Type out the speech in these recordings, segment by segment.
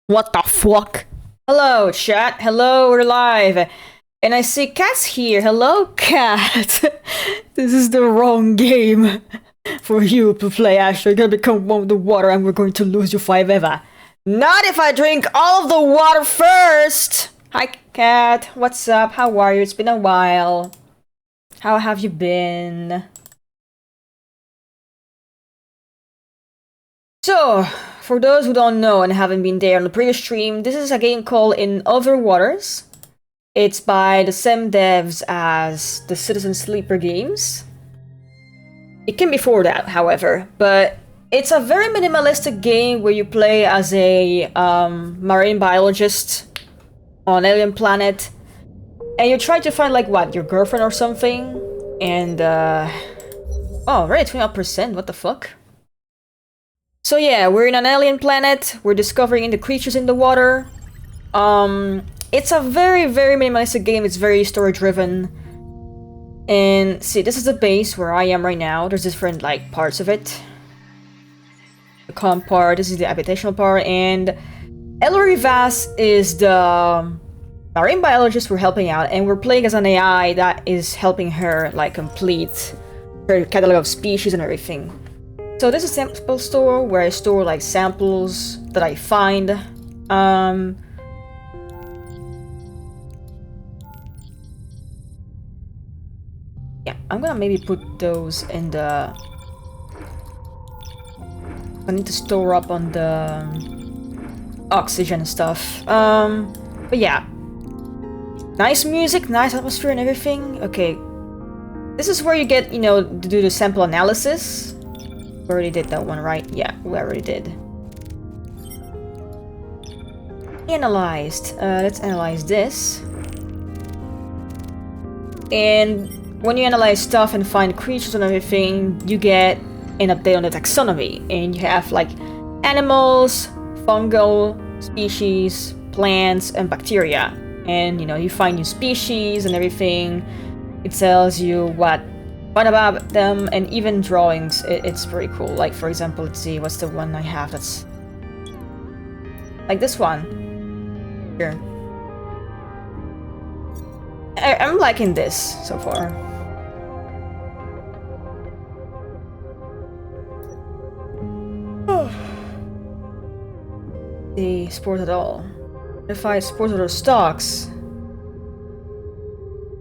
What the fuck? Hello, chat. Hello, we're live. And I see Cat's here. Hello, Cat. This is the wrong game for you to play, Astra. You're gonna become one with the water and we're going to lose you forever. Not if I drink all of the water first! Hi, Cat. What's up? How are you? It's been a while. How have you been? So, for those who don't know and haven't been there on the previous stream, this is a game called In Other Waters. It's by the same devs as the Citizen Sleeper games. It came before that, however, but it's a very minimalistic game where you play as a marine biologist on an alien planet, and you try to find, like, what, your girlfriend or something? And, oh, already 21%, what the fuck? So yeah, we're in an alien planet, we're discovering the creatures in the water. It's a very, very minimalistic game, it's very story-driven. And see, this is the base where I am right now. There's different, like, parts of it. The comm part, this is the habitational part, and Ellery Vass is the marine biologist we're helping out, and we're playing as an AI that is helping her, like, complete her catalog of species and everything. So this is a sample store where I store, like, samples that I find. Yeah, I'm gonna maybe put those in the... I need to store up on the oxygen stuff. But yeah. Nice music, nice atmosphere and everything. Okay. This is where you get, you know, to do the sample analysis. We already did that one, right? Yeah, we already did. Analyzed. Let's analyze this. And when you analyze stuff and find creatures and everything, you get an update on the taxonomy. And you have, like, animals, fungal species, plants, and bacteria. And, you know, you find new species and everything. It tells you what about them, and even drawings. It's pretty cool. Like, for example, let's see, what's the one I have that's like this one here. I'm liking this so far. The sport at all. If I sport other stocks.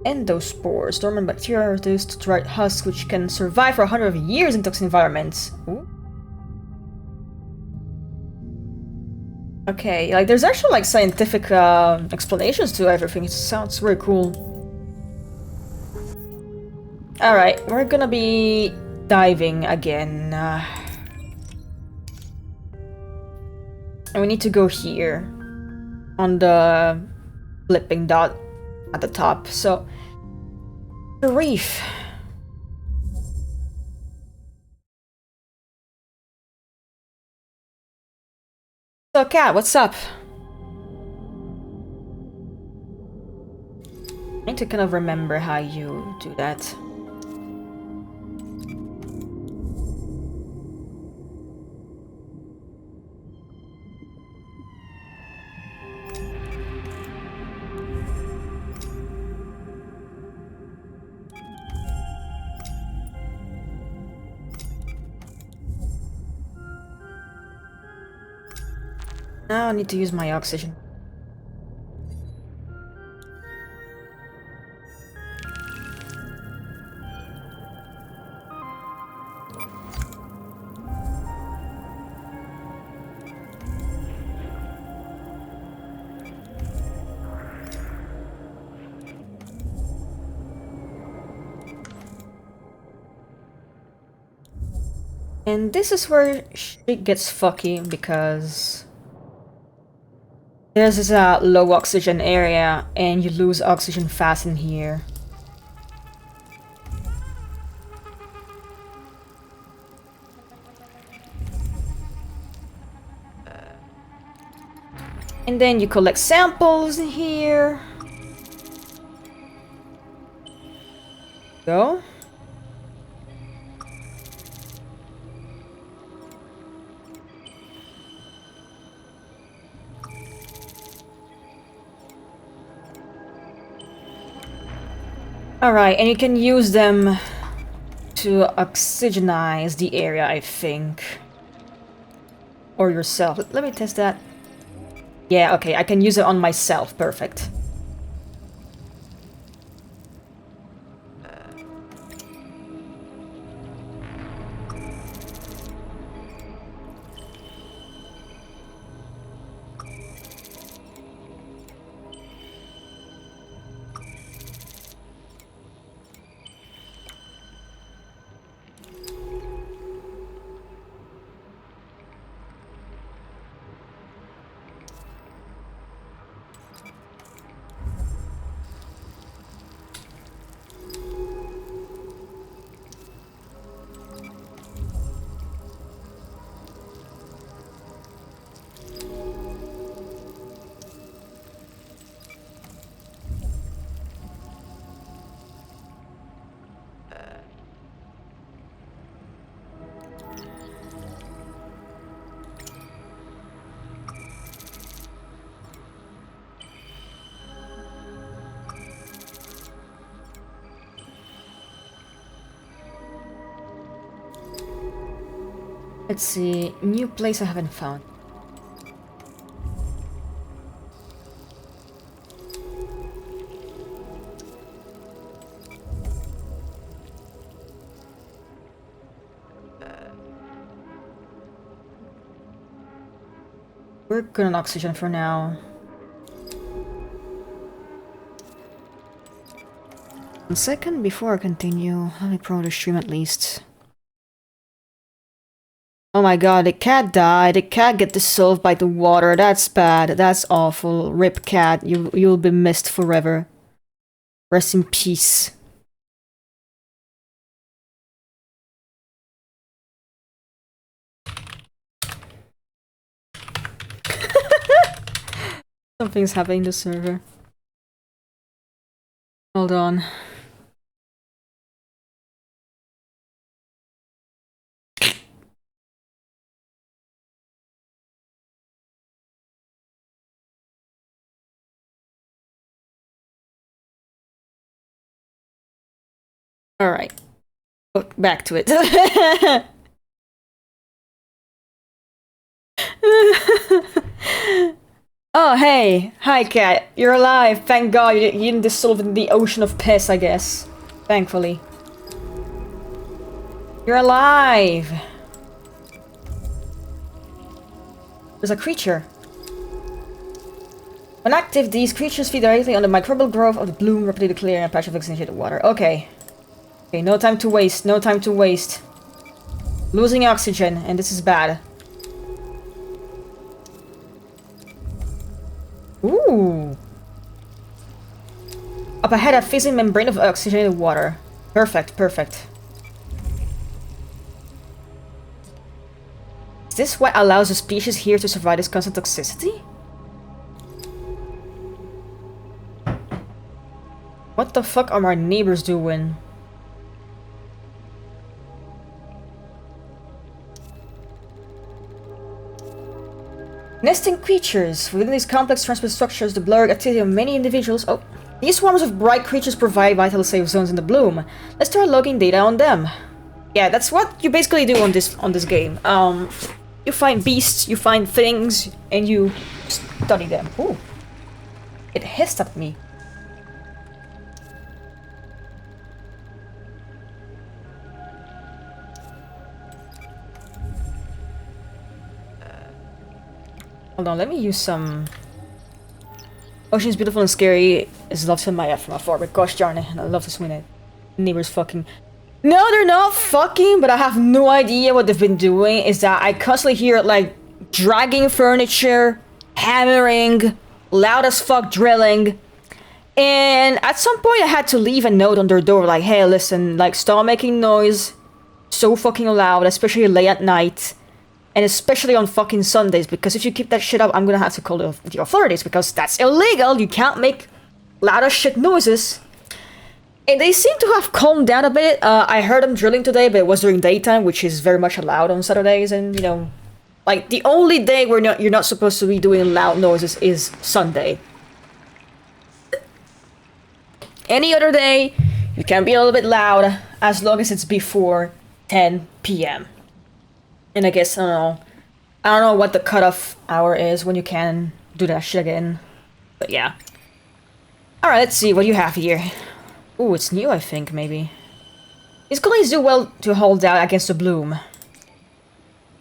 Endospores, dormant bacteria are reduced to dried husks which can survive for 100 years in toxic environments. Ooh. Okay, like, there's actually, like, scientific explanations to everything. It sounds very cool. Alright, we're gonna be diving again. And we need to go here on the flipping dot at the top. So, the reef. So, Cat, what's up? I need to kind of remember how you do that. Now I need to use my oxygen. And this is where shit gets fucky, because there's this low oxygen area, and you lose oxygen fast in here. And then you collect samples in here. Go. Alright, and you can use them to oxygenize the area, I think. Or yourself. Let me test that. Yeah, okay, I can use it on myself. Perfect. Let's see. New place I haven't found. We're good on oxygen for now. 1 second before I continue. Let me promote the stream at least. Oh my god, the cat died. The cat get dissolved by the water. That's bad. That's awful. Rip cat. You'll be missed forever. Rest in peace. Something's happening to the server. Hold on. Alright. Back to it. Oh, hey. Hi, cat. You're alive. Thank God you didn't dissolve in the ocean of piss, I guess. Thankfully. You're alive. There's a creature. When active, these creatures feed directly on the microbial growth of the bloom, rapidly clearing a patch of oxygenated water. Okay. Okay, no time to waste. No time to waste. Losing oxygen, and this is bad. Ooh. Up ahead, a fizzing membrane of oxygenated water. Perfect, perfect. Is this what allows the species here to survive this constant toxicity? What the fuck are my neighbors doing? Nesting creatures. Within these complex transport structures, the blurred activity of many individuals... Oh. These swarms of bright creatures provide vital safe zones in the bloom. Let's start logging data on them. Yeah, that's what you basically do on this game. You find beasts, you find things, and you study them. Ooh. It hissed at me. Hold on, let me use some... Ocean's beautiful and scary is loved from my from afar, but gosh darn it, and I love to swim it. Neighbors fucking... No, they're not fucking, but I have no idea what they've been doing. Is that I constantly hear, like, dragging furniture, hammering, loud as fuck drilling. And at some point I had to leave a note on their door, like, hey, listen, like, stop making noise so fucking loud, especially late at night. And especially on fucking Sundays, because if you keep that shit up, I'm gonna have to call the authorities, because that's illegal. You can't make loud as shit noises. And they seem to have calmed down a bit. I heard them drilling today, but it was during daytime, which is very much allowed on Saturdays. And, you know, like, the only day where you're not supposed to be doing loud noises is Sunday. Any other day, You can be a little bit loud as long as it's before 10 p.m. And I guess, I don't know what the cutoff hour is when you can do that shit again. But yeah. Alright, let's see what you have here. Ooh, it's new, I think, maybe. These colonies do well to hold out against the bloom.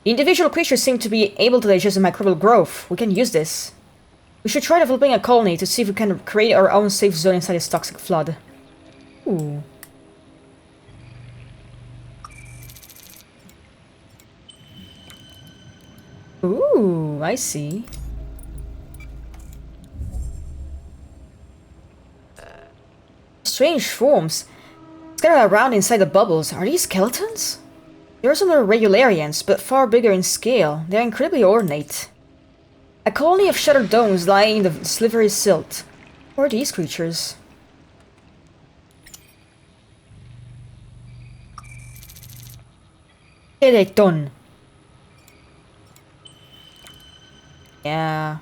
The individual creatures seem to be able to digest the microbial growth. We can use this. We should try developing a colony to see if we can create our own safe zone inside this toxic flood. Ooh. Ooh, I see. Strange forms scattered around inside the bubbles. Are these skeletons? There are some regularians, but far bigger in scale. They are incredibly ornate. A colony of shattered domes lying in the slivery silt. Who are these creatures? Skeleton. Yeah.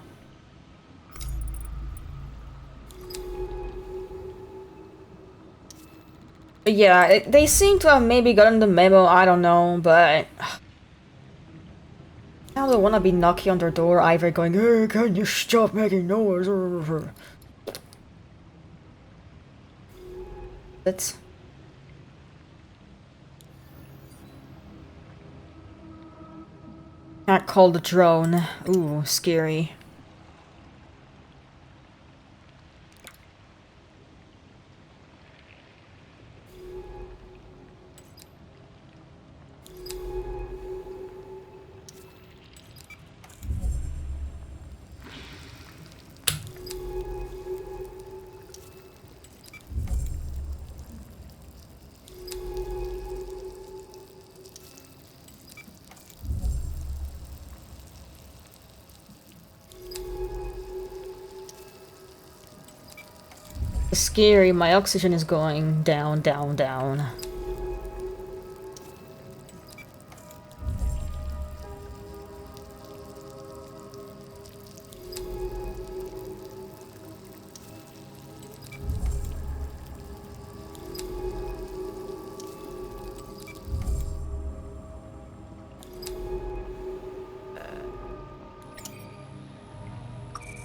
Yeah, they seem to have maybe gotten the memo, I don't know, but... I don't wanna be knocking on their door either going, hey, can you stop making noise? That's... Can't call the drone. Ooh, scary. Scary, my oxygen is going down, down, down.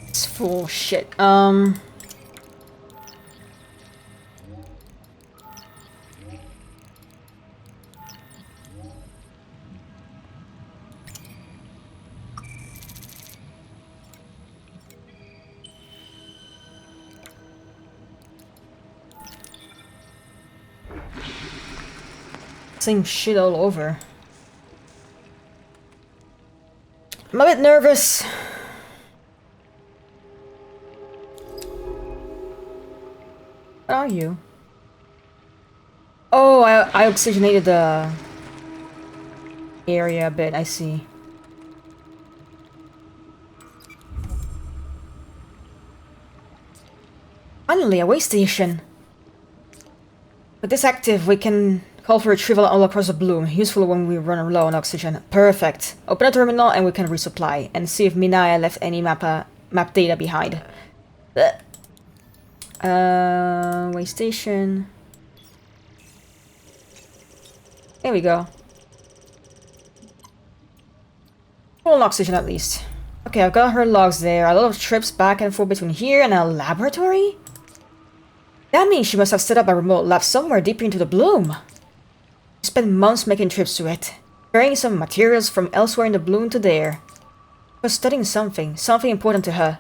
It's full shit. Same shit all over. I'm a bit nervous. What are you? Oh, I oxygenated the area a bit, I see. Finally, a way station. With this active, we can call for retrieval all across the bloom. Useful when we run low on oxygen. Perfect. Open a terminal and we can resupply. And see if Minaya left any map data behind. Way station. There we go. Full on oxygen at least. Okay, I've got her logs there. A lot of trips back and forth between here and a laboratory? That means she must have set up a remote lab somewhere deeper into the bloom. She spent months making trips to it, carrying some materials from elsewhere in the bloom to there. She was studying something important to her.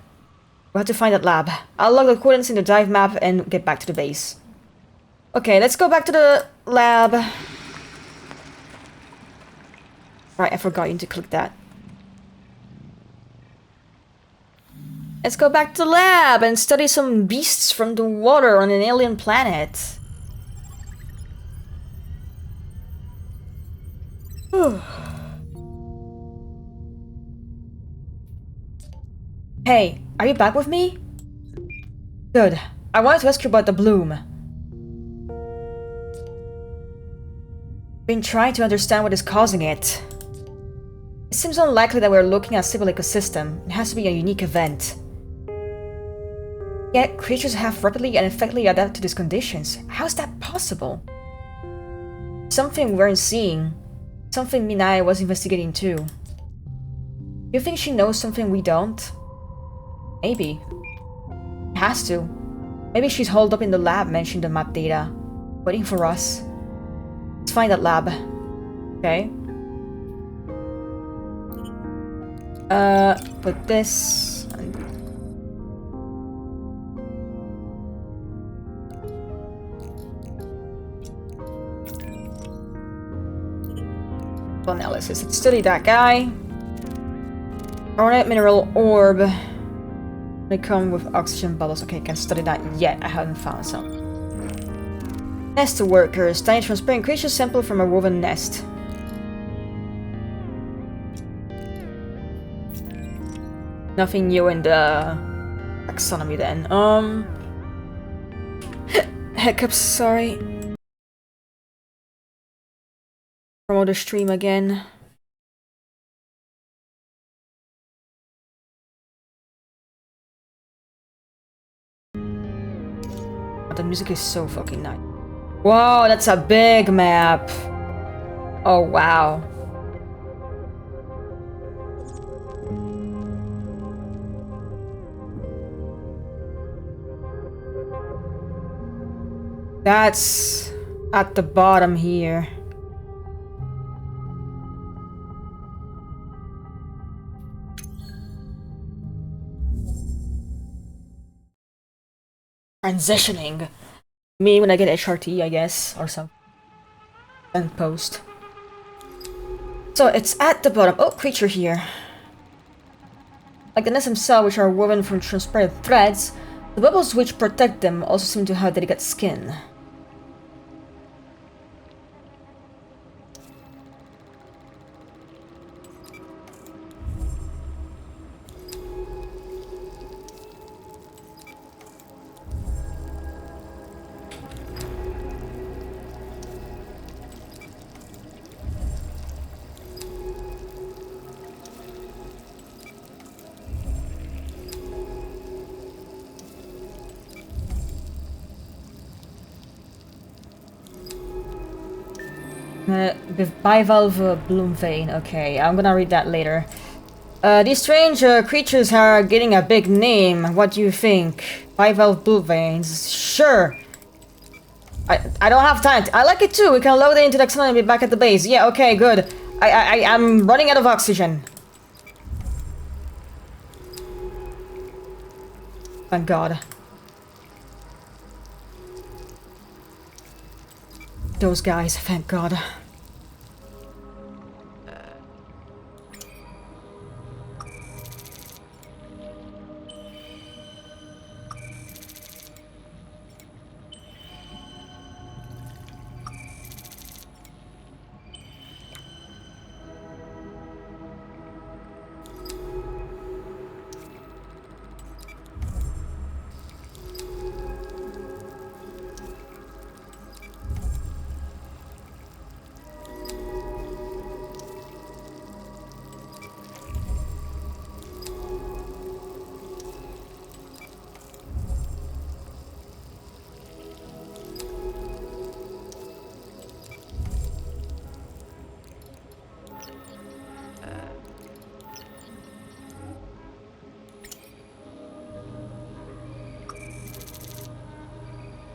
We'll have to find that lab. I'll log the coordinates in the dive map and get back to the base. Okay, let's go back to the lab. Right, I forgot you to click that. Let's go back to the lab and study some beasts from the water on an alien planet. Hey, are you back with me? Good. I wanted to ask you about the bloom. Been trying to understand what is causing it. It seems unlikely that we're looking at a simple ecosystem. It has to be a unique event. Yet creatures have rapidly and effectively adapted to these conditions. How's that possible? Something we weren't seeing. Something Minai was investigating too. You think she knows something we don't? Maybe. Has to. Maybe she's holed up in the lab mentioned the map data, waiting for us. Let's find that lab. Okay. Put this. Analysis. Let's study that guy. Ornate mineral orb. They come with oxygen bubbles. Okay, can't study that yet. I haven't found some. Nest workers. Tiny transparent creatures sample from a woven nest. Nothing new in the taxonomy then. Hiccups, sorry. Promote the stream again. The music is so fucking nice. Whoa, that's a big map. Oh, wow. That's at the bottom here. Transitioning. Me when I get HRT, I guess, or something. And post. So it's at the bottom. Oh, creature here. Like the nests themselves, which are woven from transparent threads, the bubbles which protect them also seem to have delicate skin. Bivalve bloom vein. Okay, I'm gonna read that later. These strange creatures are getting a big name. What do you think? Bivalve bloom veins. Sure. I don't have time. I like it too. We can load it into the taxonomy and be back at the base. Yeah, okay, good. I'm running out of oxygen. Thank God. Those guys, thank God.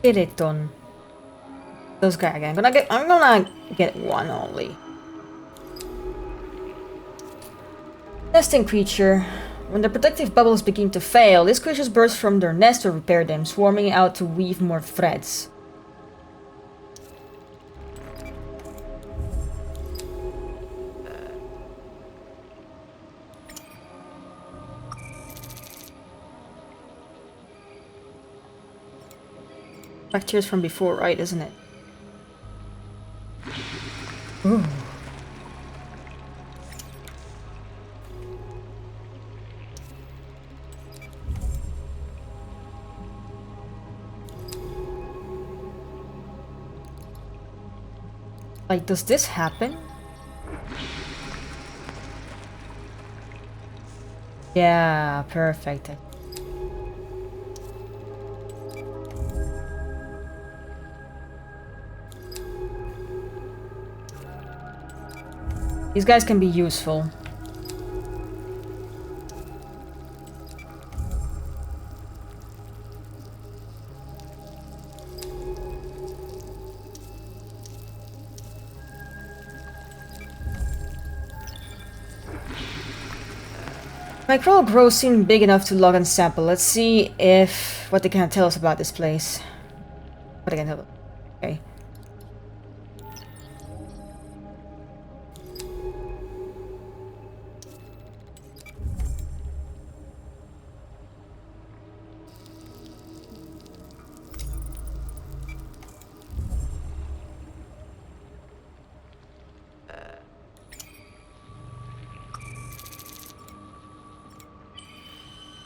Skeleton. Those guys again. I'm gonna get one only. Nesting creature. When the protective bubbles begin to fail, these creatures burst from their nest to repair them, swarming out to weave more threads. Bacteria from before, right, isn't it? Ooh. Like, does this happen? Yeah, perfect. These guys can be useful. My crawl grows seem big enough to log and sample. Let's see if what they can tell us about this place. What they can tell us. Okay.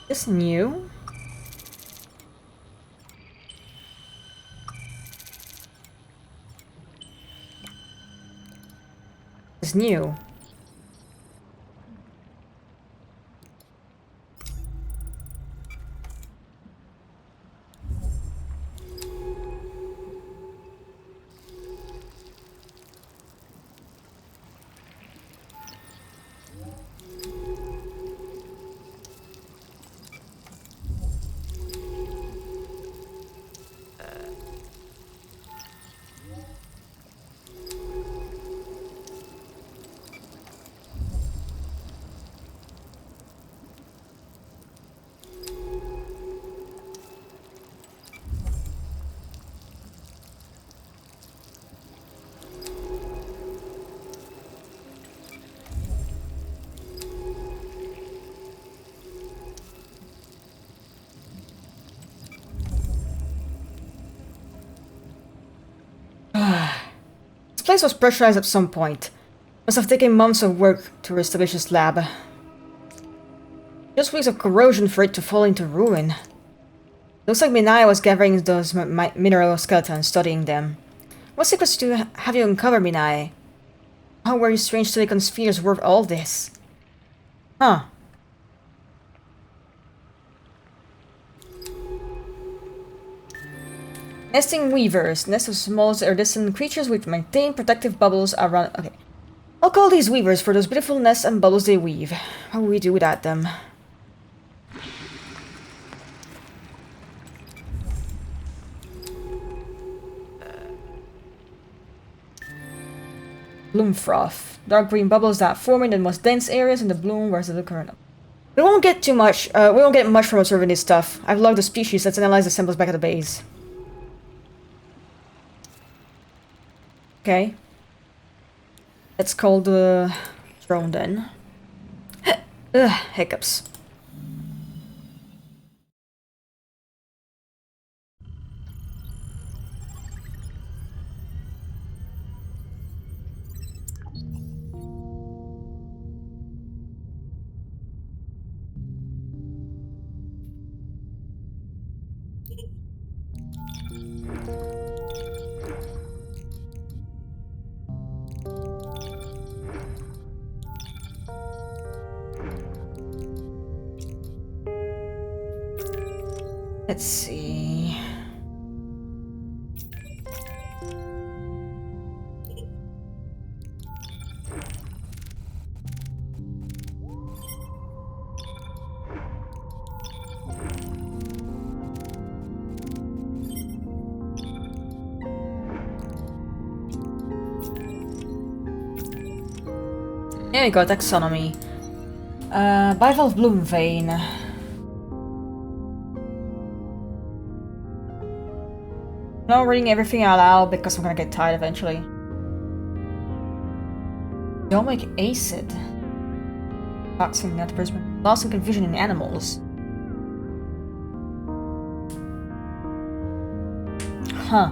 This new. Is new. This place was pressurized at some point. Must have taken months of work to establish this lab. Just weeks of corrosion for it to fall into ruin. Looks like Minaya was gathering those mineral skeletons, studying them. What secrets have you uncovered, Minaya? How were your strange silicon spheres worth all this? Huh. Nesting weavers. Nests of small iridescent creatures which maintain protective bubbles around... Okay. I'll call these weavers for those beautiful nests and bubbles they weave. How will we do without them? Bloom froth. Dark green bubbles that form in the most dense areas in the bloom whereas the current. We won't get too much, we won't get much from observing this stuff. I've logged the species, let's analyze the samples back at the base. Okay. Let's call the drone then. Ugh, hiccups. Let's see. There we go, taxonomy. Bivalve bloom vein. Not reading everything out loud because I'm gonna get tired eventually. Domic acid. Toxic networks, loss and confusion in animals. Huh.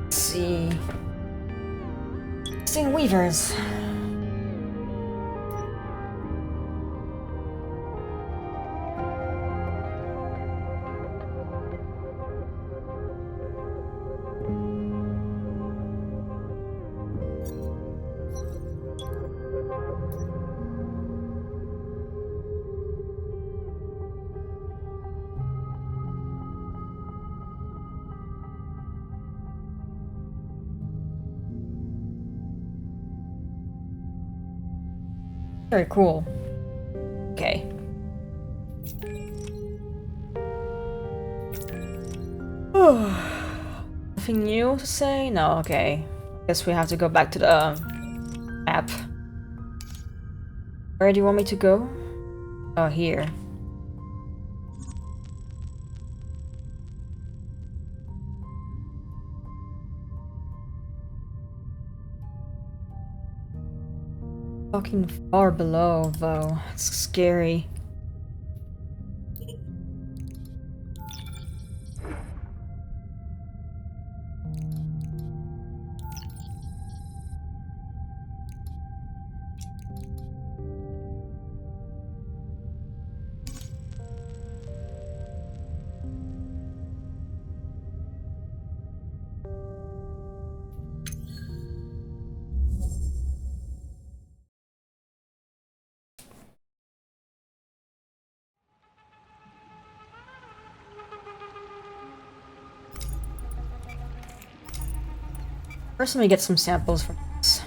Let's see. Sting weavers. Very cool. Okay. Nothing new to say? No, okay. Guess we have to go back to the map. Where do you want me to go? Oh, here. Fucking far below, though. It's scary. First, let me get some samples from this.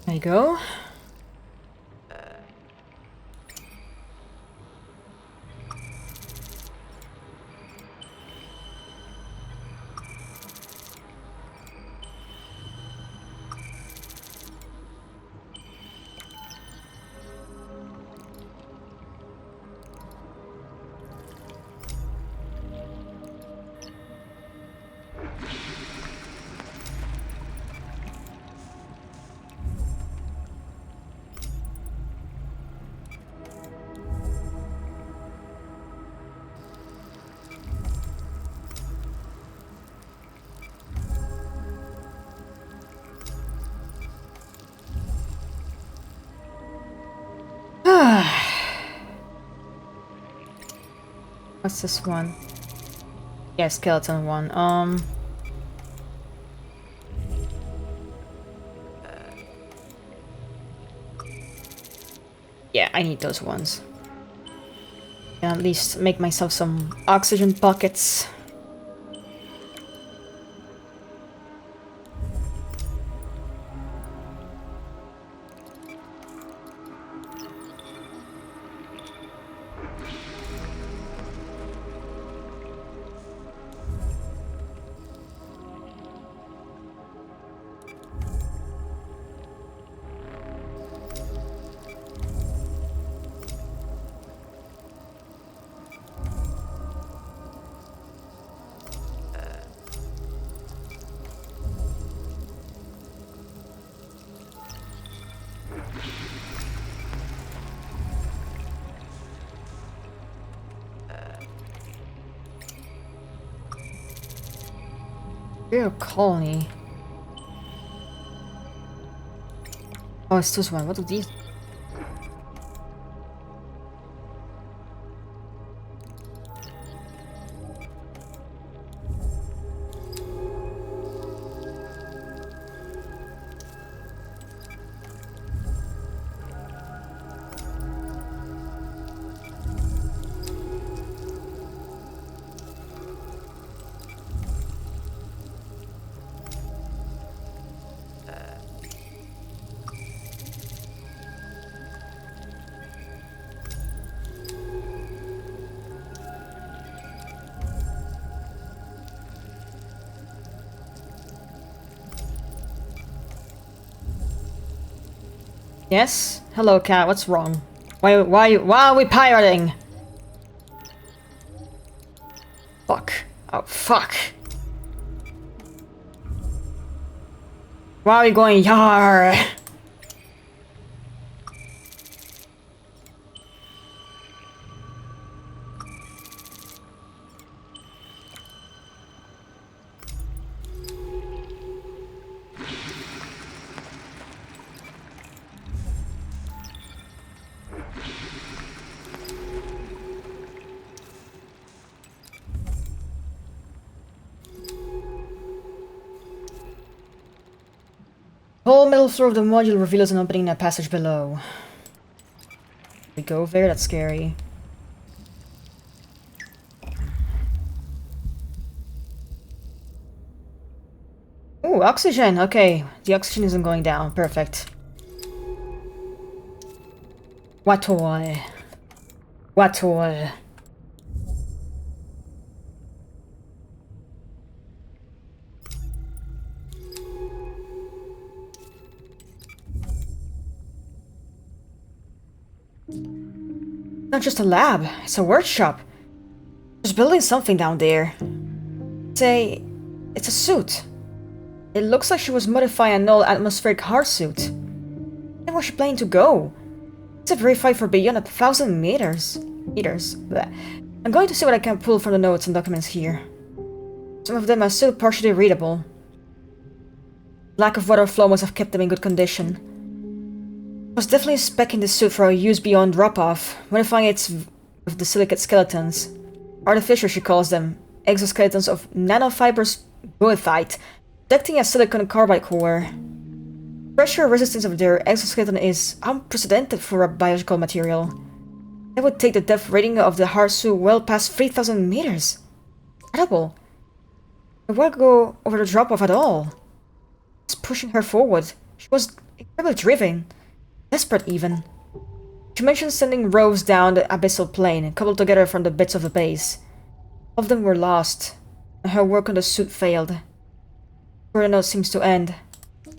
There you go. What's this one? Yeah, skeleton one. Yeah, I need those ones. And at least make myself some oxygen pockets. Real colony. Oh, it's this one. What are these? Yes? Hello, cat. What's wrong? Why are we pirating? Fuck. Oh, fuck. Why are we going yar? The whole middle floor of the module reveals an opening in a passage below. We go there, that's scary. Ooh, oxygen! Okay, the oxygen isn't going down. Perfect. Watoi. Watoi. Not just a lab, it's a workshop. She's building something down there. It's a suit. It looks like she was modifying a null atmospheric hard suit. Where was she planning to go? It's a verified for beyond 1,000 meters. Bleh. I'm going to see what I can pull from the notes and documents here. Some of them are still partially readable. Lack of water flow must have kept them in good condition. I was definitely speccing the suit for a use beyond drop-off, modifying it with the silicate skeletons. Artificial, she calls them. Exoskeletons of nanofibers goethite, protecting a silicon carbide core. Pressure resistance of their exoskeleton is unprecedented for a biological material. That would take the depth rating of the hard suit well past 3,000 meters. Incredible. I won't go over the drop-off at all. It's pushing her forward. She was incredibly driven. Desperate, even. She mentioned sending rows down the abyssal plane, coupled together from the bits of the base. All of them were lost, and her work on the suit failed. Where the note seems to end. The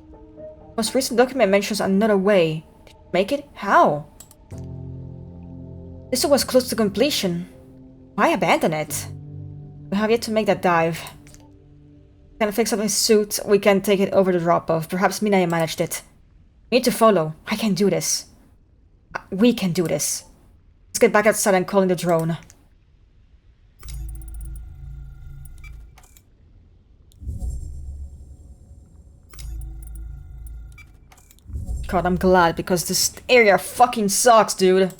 most recent document mentions another way. Did you make it? How? This was close to completion. Why abandon it? We have yet to make that dive. Can I fix up his suit? We can take it over the drop-off. Perhaps Minaya managed it. We need to follow. I can do this. We can do this. Let's get back outside and call in the drone. God, I'm glad because this area fucking sucks, dude.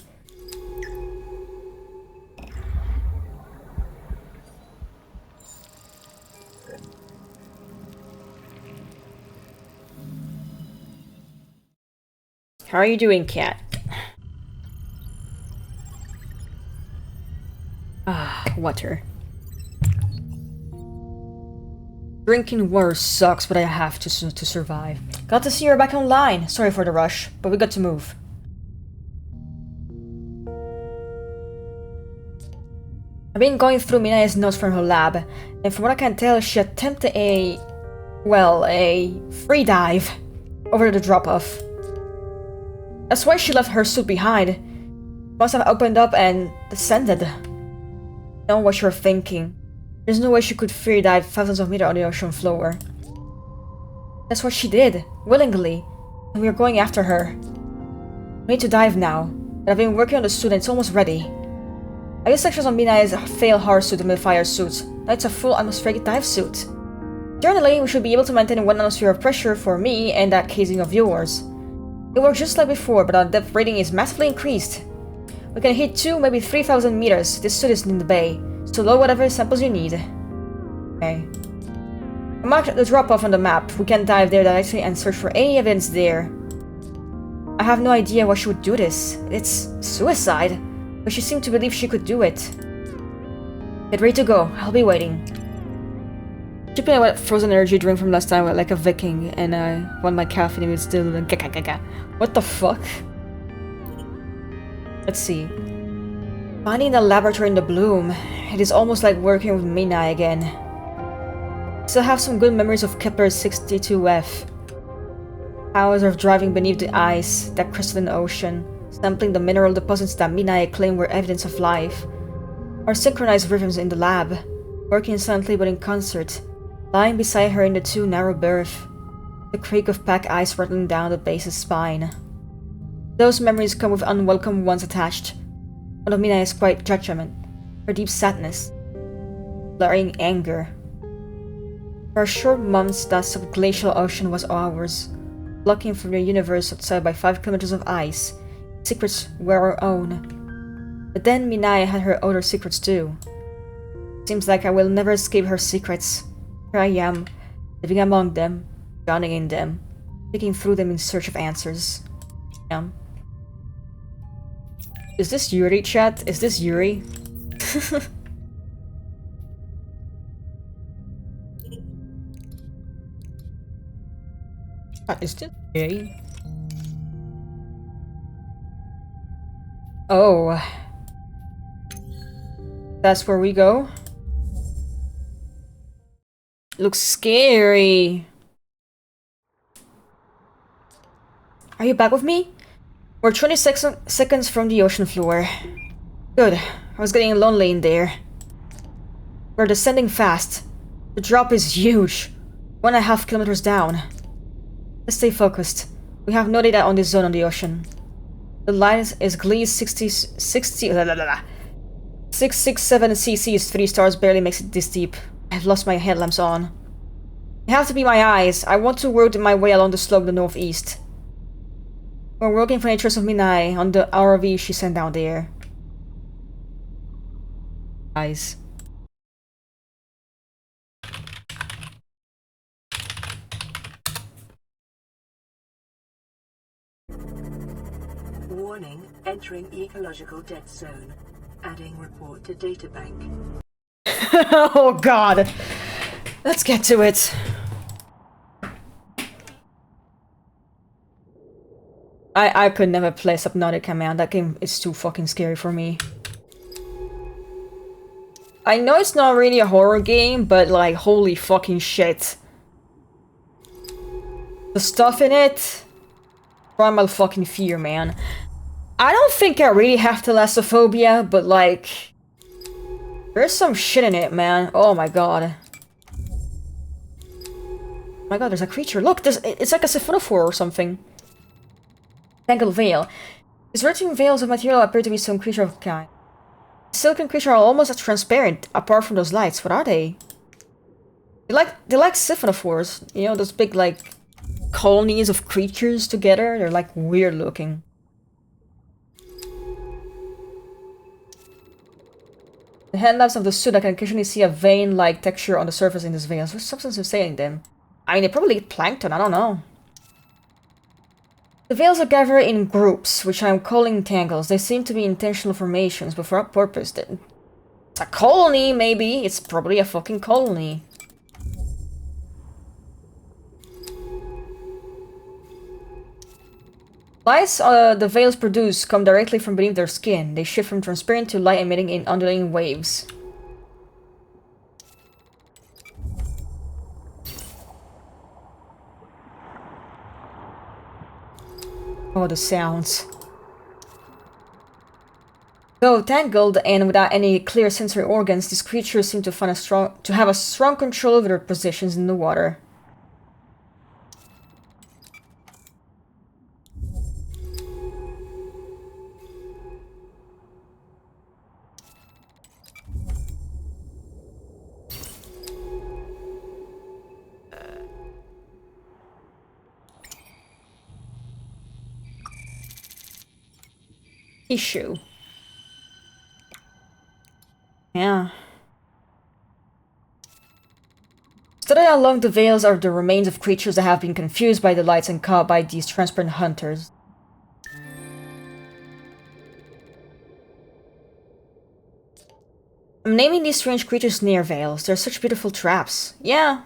How are you doing, cat? Ah, water. Drinking water sucks, but I have to survive. Got to see you're back online. Sorry for the rush, but we got to move. I've been going through Minaya's notes from her lab, and from what I can tell, she attempted a free dive over the drop-off. That's why she left her suit behind. Must have opened up and descended. I know what you're thinking. There's no way she could free dive thousands of meters on the ocean floor. That's what she did, willingly, and we are going after her. We need to dive now, but I've been working on the suit and it's almost ready. I used sections on Minaya's failed hard suit and modifier suit. Now it's a full atmospheric dive suit. Generally, we should be able to maintain 1 atmosphere of pressure for me and that casing of yours. It works just like before, but our depth rating is massively increased. We can hit 2, maybe 3,000 meters. This suit is in the bay, so load whatever samples you need. Okay. I marked the drop-off on the map. We can dive there directly and search for any evidence there. I have no idea why she would do this. It's suicide, but she seemed to believe she could do it. Get ready to go. I'll be waiting. Sipping a frozen energy drink from last time like a Viking, and I want my caffeine is still gaga. What the fuck? Let's see. Finding the laboratory in the bloom. It is almost like working with Mina again. Still have some good memories of Kepler 62F. Hours of driving beneath the ice, that crystalline ocean, sampling the mineral deposits that Mina claimed were evidence of life. Our synchronized rhythms in the lab, working silently but in concert. Lying beside her in the too narrow berth. The creak of pack ice rattling down the base's spine. Those memories come with unwelcome ones attached. One of Mina's quiet judgment, her deep sadness, glaring anger. For a short months, that subglacial ocean was ours, blocking from the universe outside by 5 kilometers of ice. Secrets were our own. But then Minaya had her other secrets too. Seems like I will never escape her secrets. Here I am, living among them, drowning in them, picking through them in search of answers. Is this Yuri, chat? Is this Yuri? Is this Yuri? Oh. That's where we go? Looks scary. Are you back with me? We're 20 seconds from the ocean floor. Good. I was getting lonely in there. We're descending fast. The drop is huge. 1.5 kilometers down. Let's stay focused. We have no data on this zone on the ocean. The line is Glee's 667 cc's 3 stars barely makes it this deep. I've lost my headlamps on. It have to be my eyes. I want to work my way along the slope to the northeast. We're working for the interest of Minai on the RV she sent down there. Eyes. Warning, entering ecological dead zone. Adding report to databank. Oh god! Let's get to it. I could never play Subnautica, man. That game is too fucking scary for me. I know it's not really a horror game, but like, holy fucking shit. The stuff in it... Primal fucking fear, man. I don't think I really have thalassophobia, but like... There's some shit in it, man. Oh my god. Oh my god, there's a creature. Look, it's like a siphonophore or something. Tangled veil. These rotating veils of material appear to be some creature of kind. The silken creature are almost transparent, apart from those lights. What are they? They're like siphonophores. You know, those big, like, colonies of creatures together. They're, like, weird looking. The headlamps of the suit, I can occasionally see a vein-like texture on the surface in these veils. What substance is saying them? I mean, they probably eat plankton, I don't know. The veils are gathered in groups, which I'm calling tangles. They seem to be intentional formations, but for what purpose? It's a colony, maybe. It's probably a fucking colony. Lights the veils produce come directly from beneath their skin. They shift from transparent to light emitting in undulating waves. Oh, the sounds. Though tangled and without any clear sensory organs, these creatures seem to have a strong control over their positions in the water. Issue. Yeah. Studied along the veils are the remains of creatures that have been confused by the lights and caught by these transparent hunters. I'm naming these strange creatures near veils. They're such beautiful traps. Yeah.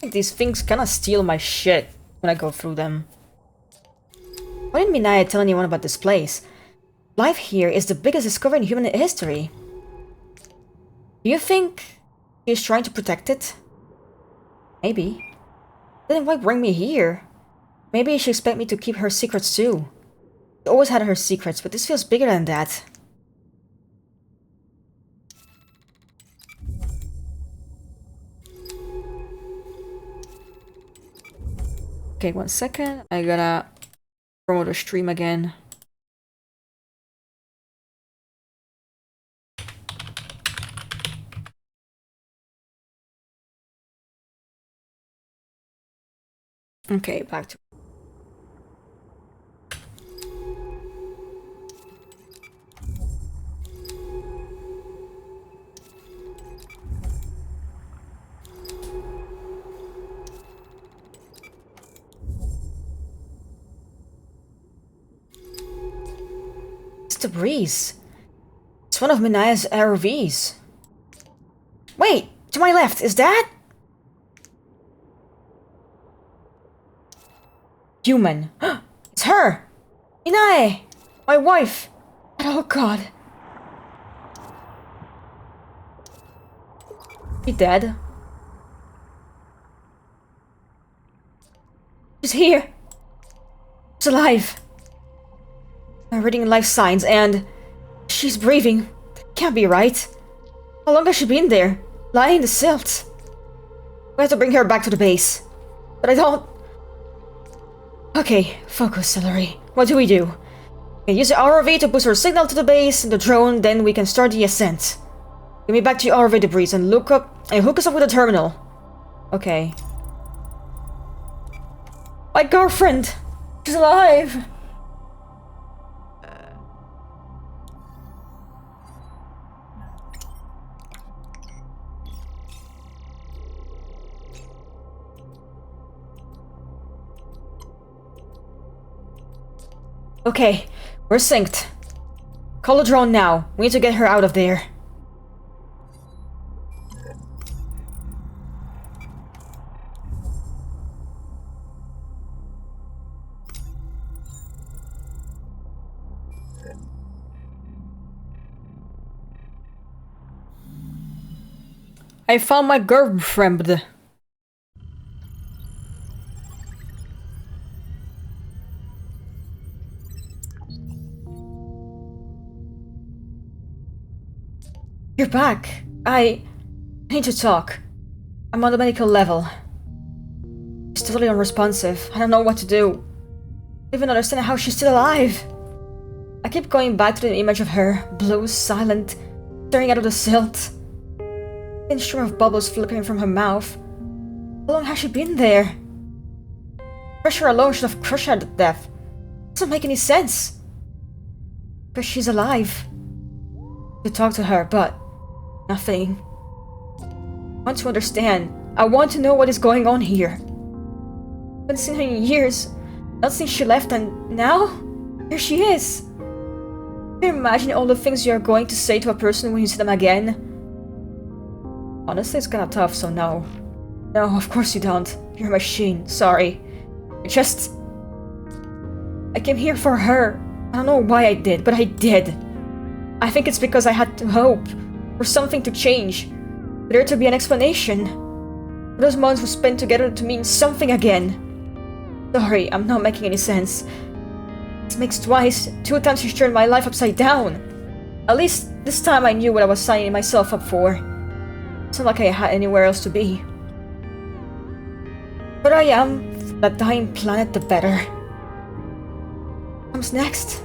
These things kinda steal my shit when I go through them. Why didn't Minaya tell anyone about this place? Life here is the biggest discovery in human history. Do you think she's trying to protect it? Maybe. Then why bring me here? Maybe she expects me to keep her secrets too. always had her secrets, but this feels bigger than that. Okay, 1 second. I gotta promote the stream again. Okay, back to... It's the breeze. It's one of Minaya's ROVs. Wait, to my left, is that? Human. It's her! Minae! My wife! Oh god. She dead? She's here! She's alive! I'm reading life signs and... she's breathing. Can't be right. How long has she been there? Lying in the silt. We have to bring her back to the base. But I don't... Okay, focus, Celery. What do? We use the ROV to boost our signal to the base and the drone, then we can start the ascent. Get me back to the ROV debris and hook us up with the terminal. Okay. My girlfriend! She's alive! Okay, we're synced. Call the drone now. We need to get her out of there. I found my girlfriend. You're back. I need to talk. I'm on the medical level. She's totally unresponsive. I don't know what to do. I don't even understand how she's still alive. I keep going back to the image of her, blue, silent, staring out of the silt. Thin stream of bubbles flickering from her mouth. How long has she been there? Pressure alone should have crushed her to death. Doesn't make any sense. Because she's alive. To talk to her, but nothing. I want to understand. I want to know what is going on here. I haven't seen her in years. Not since she left, and now? Here she is. Can you imagine all the things you are going to say to a person when you see them again? Honestly, it's kinda tough, so no. No, of course you don't. You're a machine. Sorry. I came here for her. I don't know why I did, but I did. I think it's because I had to hope for something to change. For there to be an explanation. For those months we spent together to mean something again. Sorry, I'm not making any sense. This makes twice. 2 times she's turned my life upside down. At least this time I knew what I was signing myself up for. It's not like I had anywhere else to be. But I am, that dying planet, the better. Comes next.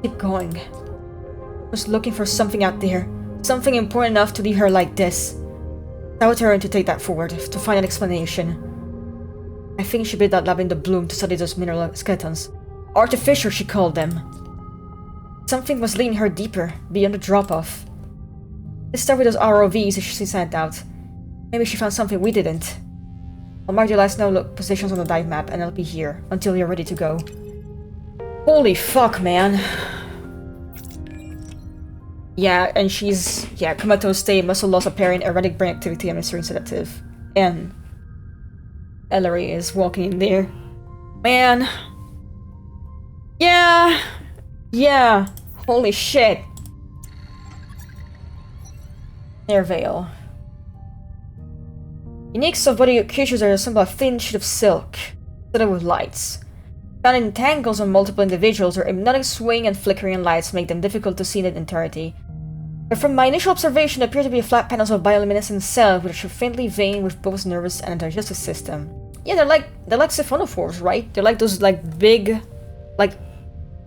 Keep going. I was looking for something out there. Something important enough to leave her like this. It's our turn to take that forward, to find an explanation. I think she built that lab in the Bloom to study those mineral skeletons. Artificial, she called them. Something was leading her deeper, beyond the drop-off. Let's start with those ROVs she sent out. Maybe she found something we didn't. I'll mark your last known positions on the dive map, and I'll be here until you're ready to go. Holy fuck, man. Yeah, and she's... yeah, comatose state, muscle loss apparent, erratic brain activity, and mystery sedative. And... Ellery is walking in there. Man. Yeah. Yeah. Holy shit. Nervale. Unique soft-body creatures are assembled a thin sheet of silk. studded with lights. Found in tangles on multiple individuals, or hypnotic swing and flickering lights make them difficult to see in entirety. But from my initial observation, appear to be flat panels of bioluminescent cells which are faintly veined with both nervous and digestive system. Yeah, they're like siphonophores, right? They're like those like big, like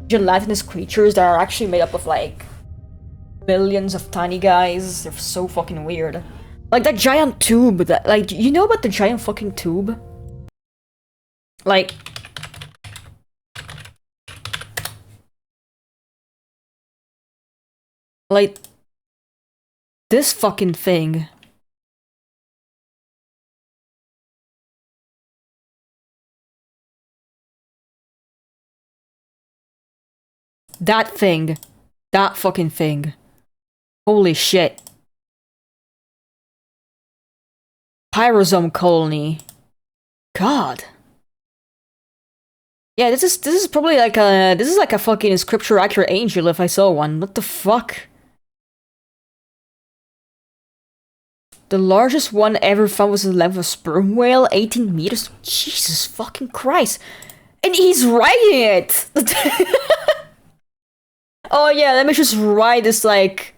gelatinous creatures that are actually made up of like millions of tiny guys. They're so fucking weird. Like that giant tube that, like, you know about the giant fucking tube? Like, this fucking thing. That thing. That fucking thing. Holy shit. Pyrosome colony. God. Yeah, this is probably like a fucking scripture accurate angel if I saw one. What the fuck? The largest one ever found was the length of a sperm whale, 18 meters. Jesus fucking Christ. And he's writing it! Oh yeah, let me just write this like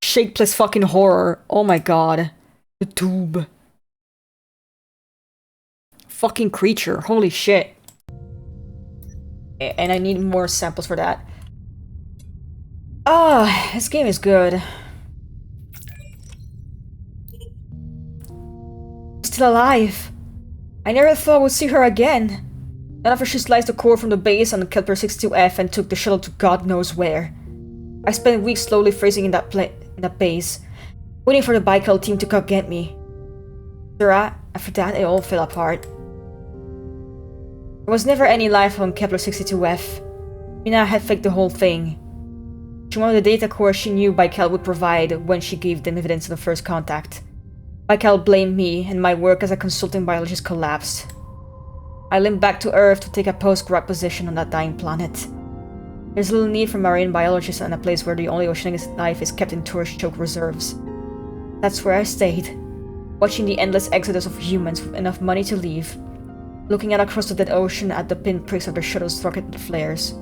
shapeless fucking horror. Oh my god. The tube. Fucking creature. Holy shit. And I need more samples for that. Ah, this game is good. Still alive. I never thought we'd see her again. Not after she sliced the core from the base on the Kepler 62F and took the shuttle to God knows where. I spent weeks slowly freezing in that base, waiting for the Baikal team to come get me. After that, it all fell apart. There was never any life on Kepler 62F. Mina had faked the whole thing. She wanted the data core she knew Baikal would provide when she gave them evidence in the first contact. Baikal blamed me, and my work as a consulting biologist collapsed. I limped back to Earth to take a post-grad position on that dying planet. There's little need for marine biologists in a place where the only oceanic life is kept in tourist-choked reserves. That's where I stayed, watching the endless exodus of humans with enough money to leave, looking out across the dead ocean at the pinpricks of their shuttle's rocket flares.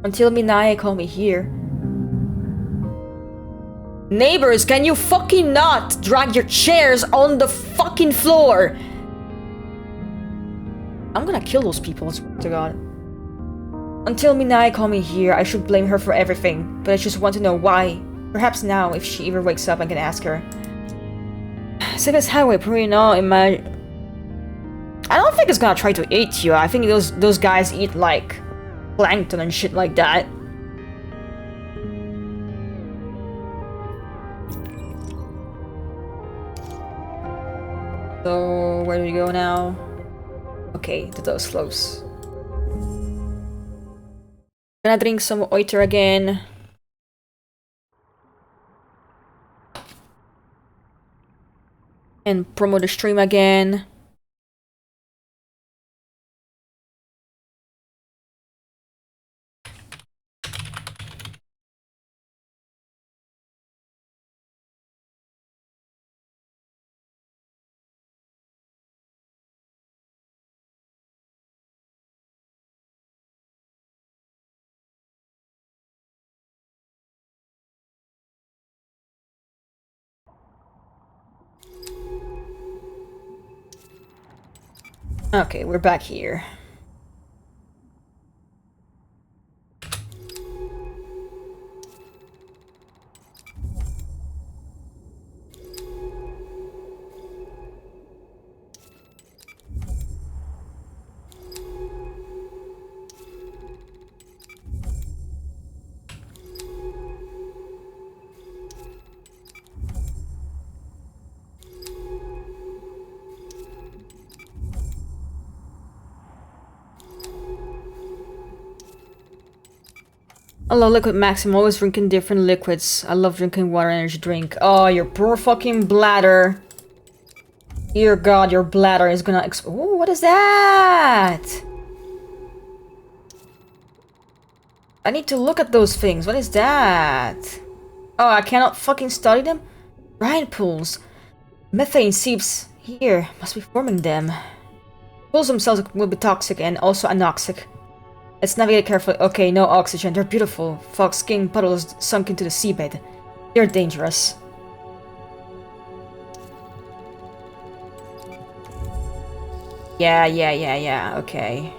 Until Minae called me here. Neighbors, can you fucking not drag your chairs on the fucking floor? I'm gonna kill those people, I swear to God. Until Minae called me here, I should blame her for everything, but I just want to know why. Perhaps now, if she ever wakes up, I can ask her. Sega's highway, probably not in my... I don't think it's gonna try to eat you. I think those guys eat, like, plankton and shit like that. So, where do we go now? Okay, to those slopes. Gonna drink some oiter again. And promote the stream again. Okay, we're back here. I love Liquid Max. I'm always drinking different liquids. I love drinking water energy drink. Oh, your poor fucking bladder. Dear God, your bladder is gonna Ooh, what is that? I need to look at those things. What is that? Oh, I cannot fucking study them? Brine pools. Methane seeps here. Must be forming them. Pools themselves will be toxic and also anoxic. Let's navigate carefully. Okay, no oxygen. They're beautiful. Fox skin puddles sunk into the seabed. They're dangerous. Yeah. Okay.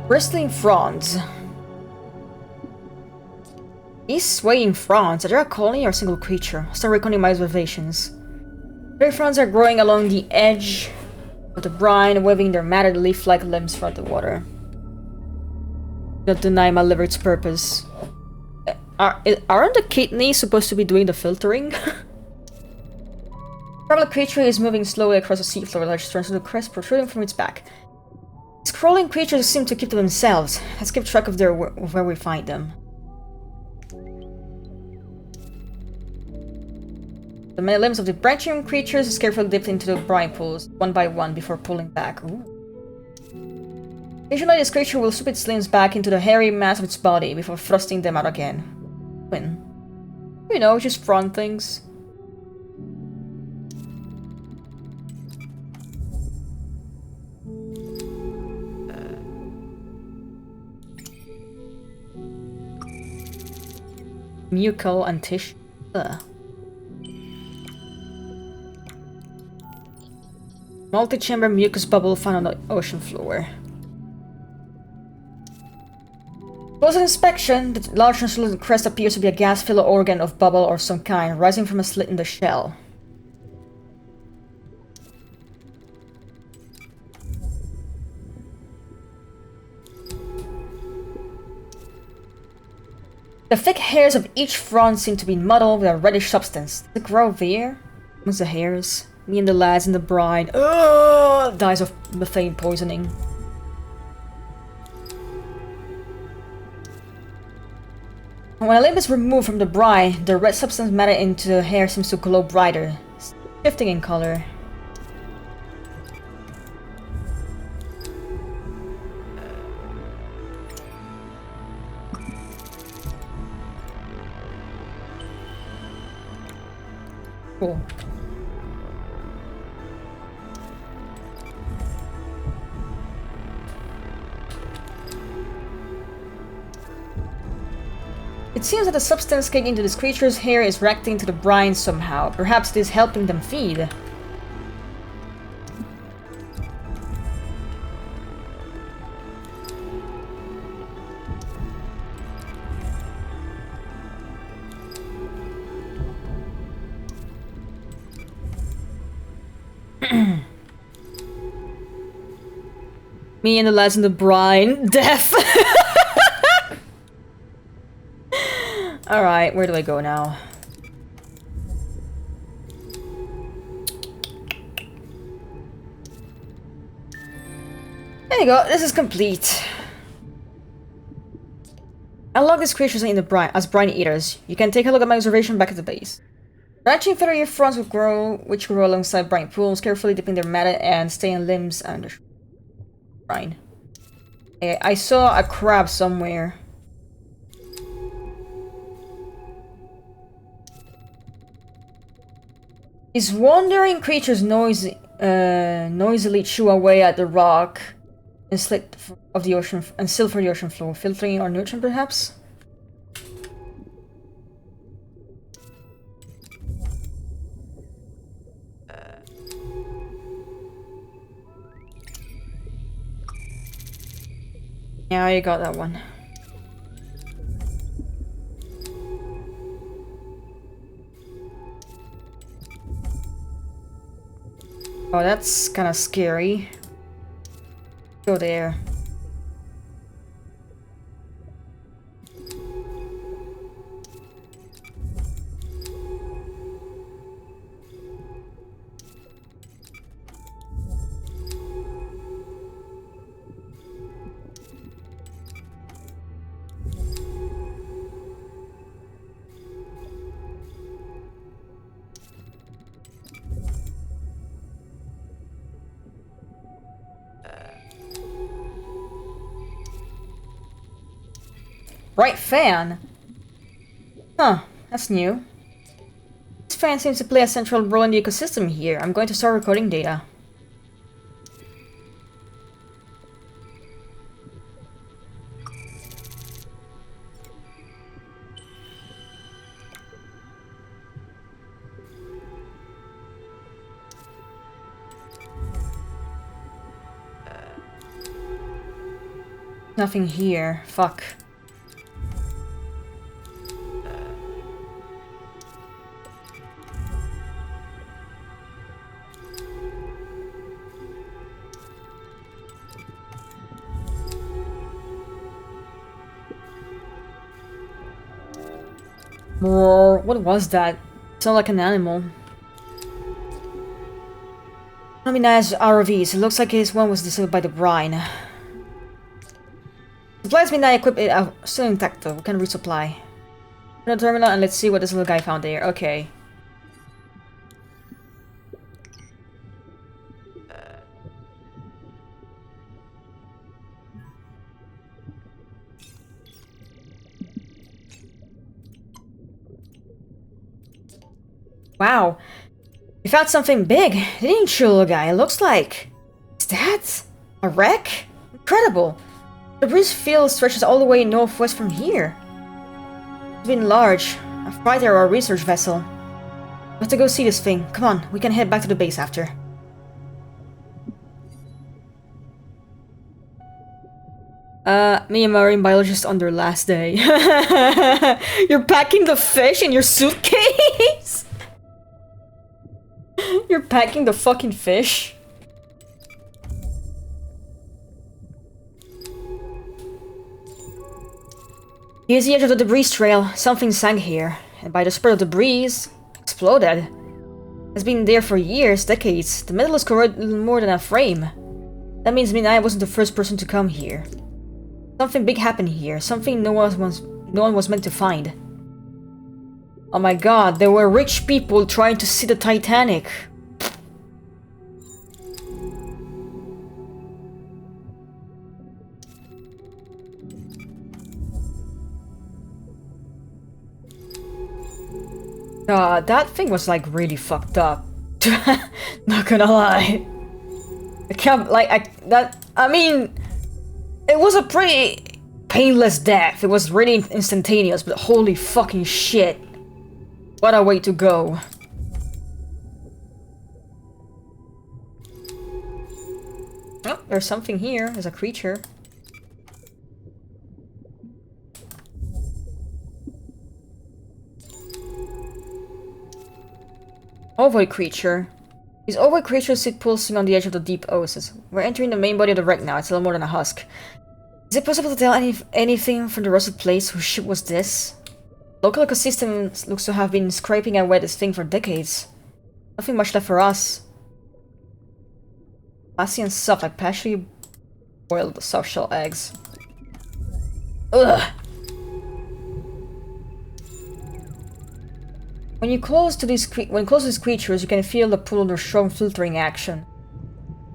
Bristling fronds. These swaying fronds, are they a colony or a single creature? Start reckoning my observations. Their fronds are growing along the edge of the brine, waving their matted leaf-like limbs throughout the water. Don't deny my liver its purpose. Aren't the kidneys supposed to be doing the filtering? The creature is moving slowly across the seafloor, large strands of the crest protruding from its back. These crawling creatures seem to keep to themselves. Let's keep track of where we find them. The many limbs of the branching creatures is carefully dipped into the brine pools, one by one, before pulling back. Ooh. Occasionally, this creature will swoop its limbs back into the hairy mass of its body, before thrusting them out again. When? You know, just front things. Mucal and tissue. Multi-chamber mucus bubble found on the ocean floor. Close inspection, the large translucent crest appears to be a gas-filled organ of bubble or some kind, rising from a slit in the shell. The thick hairs of each frond seem to be muddled with a reddish substance. Does it grow there? Amongst the hairs? Me and the lads in the brine. Ugh! Dies of methane poisoning. When a limb is removed from the brine, the red substance matted into the hair seems to glow brighter, shifting in color. Cool. It seems that the substance caked into this creature's hair is reacting into the brine somehow. Perhaps it is helping them feed. Me and the lads in the brine. Death! Alright, where do I go now? There you go, this is complete. Unlock these creatures in the brine as brine eaters. You can take a look at my observation back at the base. Branching feathery fronds which grow alongside brine pools, carefully dipping their matted and staying limbs under brine. I saw a crab somewhere. These wandering creatures noisily chew away at the rock and slit of the ocean and silver the ocean floor, filtering or nutrient perhaps? Yeah, I got that one. Oh, that's kind of scary. Go there. Bright fan? Huh, that's new. This fan seems to play a central role in the ecosystem here. I'm going to start recording data. Nothing here. Fuck. Roar. What was that? Sounded like an animal. Nomina's ROVs. It looks like his one was disabled by the brine. Supplies may not equip it still intact though. We can resupply. The terminal and let's see what this little guy found there. Okay. Wow. We found something big, didn't you, little guy? It looks like... Is that... a wreck? Incredible. The breeze field stretches all the way northwest from here. It's been large. A fighter or a research vessel. We have to go see this thing. Come on, we can head back to the base after. Me and marine biologist on their last day. You're packing the fish in your suitcase? You're packing the fucking fish? Here's the edge of the debris trail. Something sank here, and by the spread of the breeze, exploded. It's been there for years, decades. The metal is corroded more than a frame. That means I wasn't the first person to come here. Something big happened here. Something no one was meant to find. Oh my god, there were rich people trying to see the Titanic. That thing was like really fucked up. Not gonna lie. I can't, like, I mean, it was a pretty painless death. It was really instantaneous, but holy fucking shit. What a way to go. Oh, there's something here. There's a creature. Ovoid creature. These ovoid creatures sit pulsing on the edge of the deep oasis. We're entering the main body of the wreck now. It's a little more than a husk. Is it possible to tell anything from the rusted place? Whose ship was this? Local ecosystem looks to have been scraping away this thing for decades. Nothing much left for us. Glassy and soft, like partially boiled soft shell eggs. Ugh! When you close to these creatures, you can feel the pull of their strong filtering action.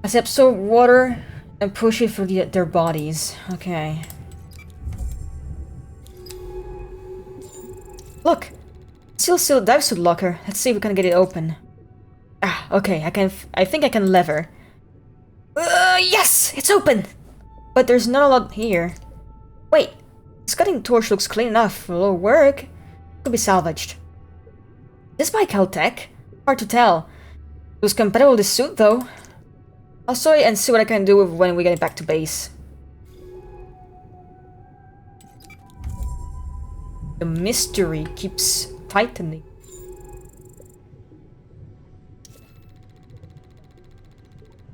As they absorb water and push it through their bodies. Okay. Look! Still dive suit locker. Let's see if we can get it open. Ah, okay, I think I can lever. Yes! It's open! But there's not a lot here. Wait, this cutting torch looks clean enough for a little work. It could be salvaged. This by Caltech? Hard to tell. It was compatible with this suit though. I'll saw it and see what I can do with when we get back to base. The mystery keeps tightening.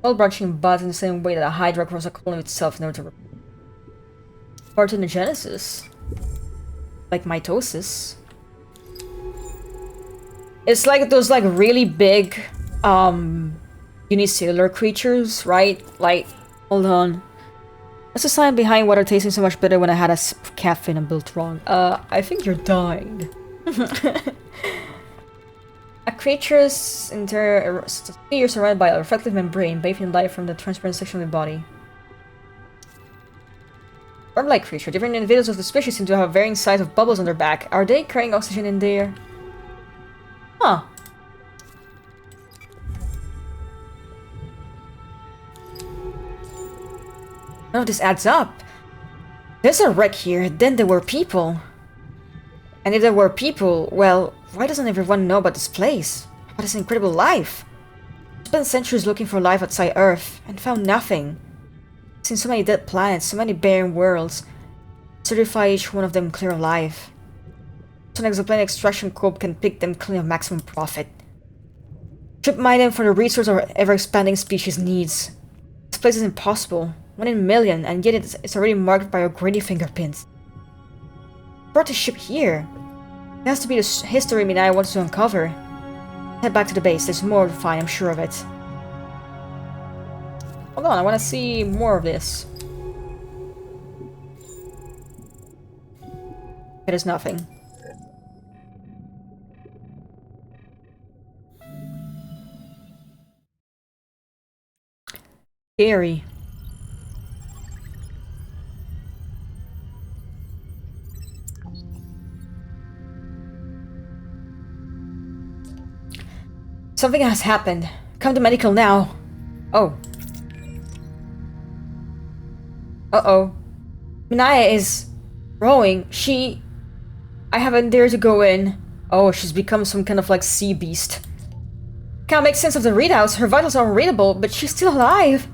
All branching buds in the same way that a hydra grows a colony itself in order to parthenogenesis. Like mitosis. It's like those like really big unicellular creatures, right? Like, hold on. What's the sign behind water tasting so much better when I had a sip of caffeine and built wrong? I think you're dying. A creature's interior sphere surrounded by a reflective membrane, bathed in light from the transparent section of the body. Worm-like creature. Different individuals of the species seem to have varying size of bubbles on their back. Are they carrying oxygen in there? Huh. None of this adds up. There's a wreck here, then there were people. And if there were people, well, why doesn't everyone know about this place? About this incredible life? I spent centuries looking for life outside Earth, and found nothing. I've seen so many dead planets, so many barren worlds. Certify each one of them clear of life. So an exoplanet extraction corp can pick them clean of maximum profit. Strip mine them for the resource our ever-expanding species needs. This place is impossible. 1 in a million, and yet it's already marked by our greedy fingerprints. Who brought the ship here? It has to be the history Minai wants to uncover. Head back to the base, there's more to find, I'm sure of it. Hold on, I want to see more of this. There's nothing. Scary. Something has happened. Come to medical now. Oh. Uh-oh. Minaya is rowing. I haven't dared to go in. Oh, she's become some kind of like sea beast. Can't make sense of the readouts. Her vitals are unreadable, but she's still alive.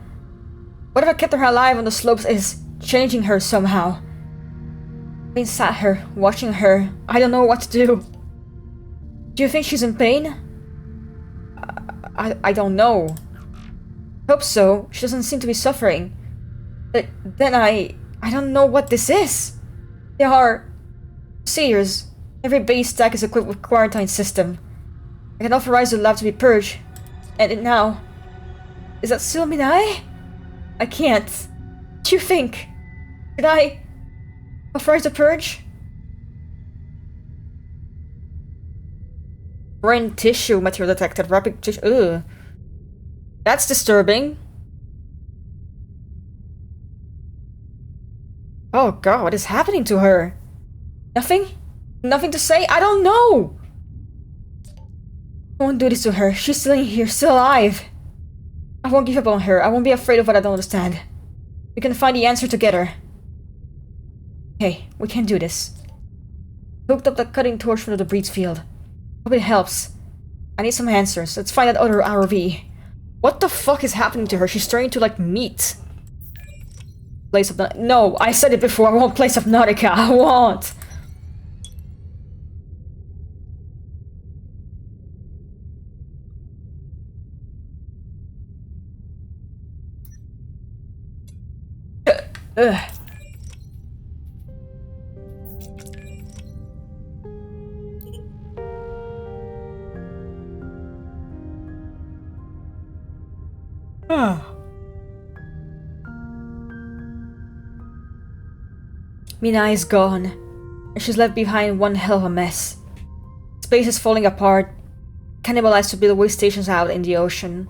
Whatever kept her alive on the slopes is changing her somehow. Being sat here, watching her. I don't know what to do. Do you think she's in pain? I don't know. Hope so. She doesn't seem to be suffering. But then I don't know what this is. There are procedures. Every base stack is equipped with quarantine system. I can authorize the lab to be purged. And it now. Is that still Minai? I can't. What do you think? Should I authorize the purge? Brain tissue material detected. Rapid tissue. Ugh. That's disturbing. Oh god, what is happening to her? Nothing? Nothing to say? I don't know! I won't do this to her. She's still in here, still alive. I won't give up on her. I won't be afraid of what I don't understand. We can find the answer together. Okay, we can do this. Hooked up the cutting torch from the debris field. Hope it helps. I need some answers. Let's find that other RV. What the fuck is happening to her? She's turning to like meat. Place of no, I said it before. I want Place of Nautica. I want. Ugh. Mina is gone, and she's left behind one hell of a mess. Space is falling apart. Cannibalized to build way stations out in the ocean.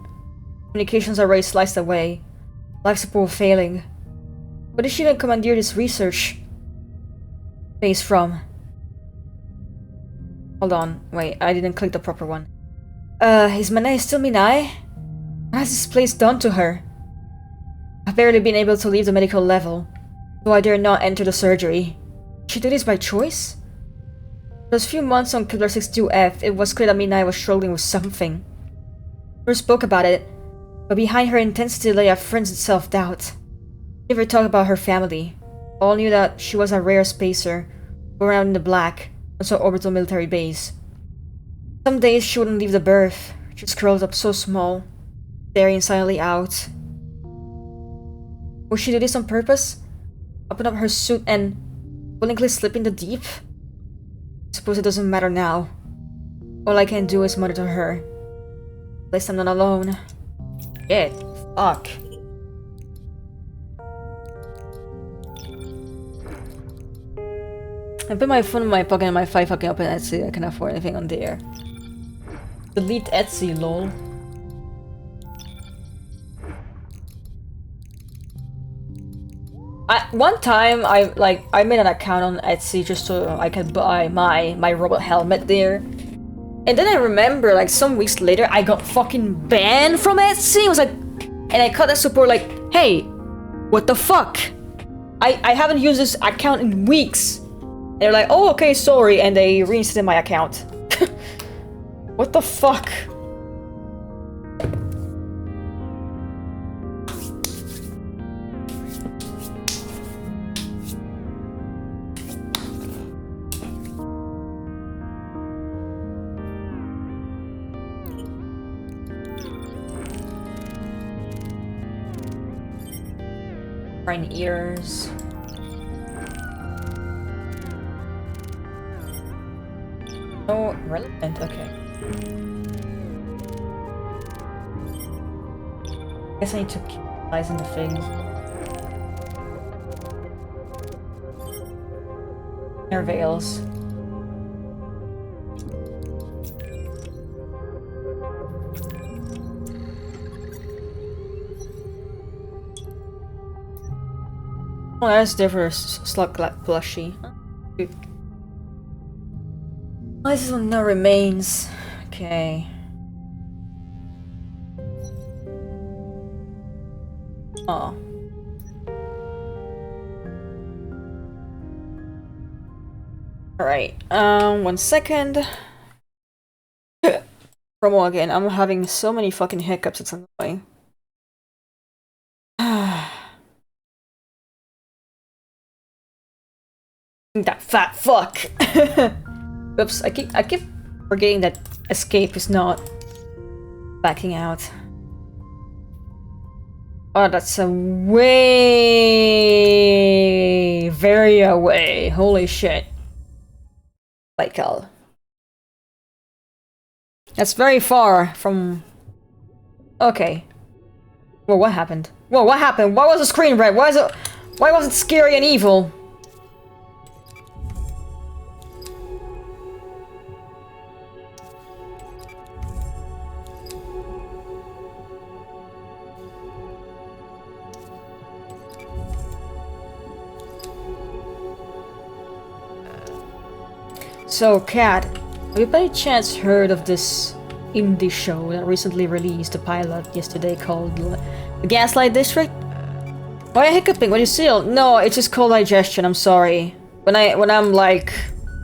Communications are already sliced away. Life support failing. Where did she even commandeer this research base from? Hold on, wait, I didn't click the proper one. Is Minai still Minai? What has this place done to her? I've barely been able to leave the medical level, so I dare not enter the surgery. Did she do this by choice? For those few months on Kibler 62F, it was clear that Minai was struggling with something. Never spoke about it, but behind her intensity lay a frenzied self-doubt. Never talked about her family. All knew that she was a rare spacer, going around in the black, on some orbital military base. Some days she wouldn't leave the berth, just curled up so small, staring silently out. Would she do this on purpose? Open up her suit and willingly slip in the deep? I suppose it doesn't matter now. All I can do is monitor her. At least I'm not alone. Shit. Fuck. I put my phone in my pocket and my 5 fucking open Etsy. I can't afford anything on there. Delete Etsy, lol. One time I made an account on Etsy just so I could buy my robot helmet there. And then I remember like some weeks later I got fucking banned from Etsy. It was like, and I called that support like, hey, what the fuck? I haven't used this account in weeks. And they're like, oh okay, sorry, and they reinstated my account. What the fuck? Fine ears. Oh, relevant, okay. Guess I need to keep eyes on the thing. Hair veils. Oh, that's different. Slug plushie. Oh, this is on no remains. Okay. Oh. Alright, 1 second. Promo again. I'm having so many fucking hiccups, it's annoying. That fat fuck! Oops, I keep forgetting that escape is not backing out. Oh, that's a way very away. Holy shit. Michael. That's very far from... Okay. Whoa, what happened? Whoa, what happened? Why was the screen red? Why was it scary and evil? So, Kat, have you by any chance heard of this indie show that recently released a pilot yesterday called The Gaslight District? Why are you hiccuping? What do you seal? No, it's just cold digestion, I'm sorry. When I'm like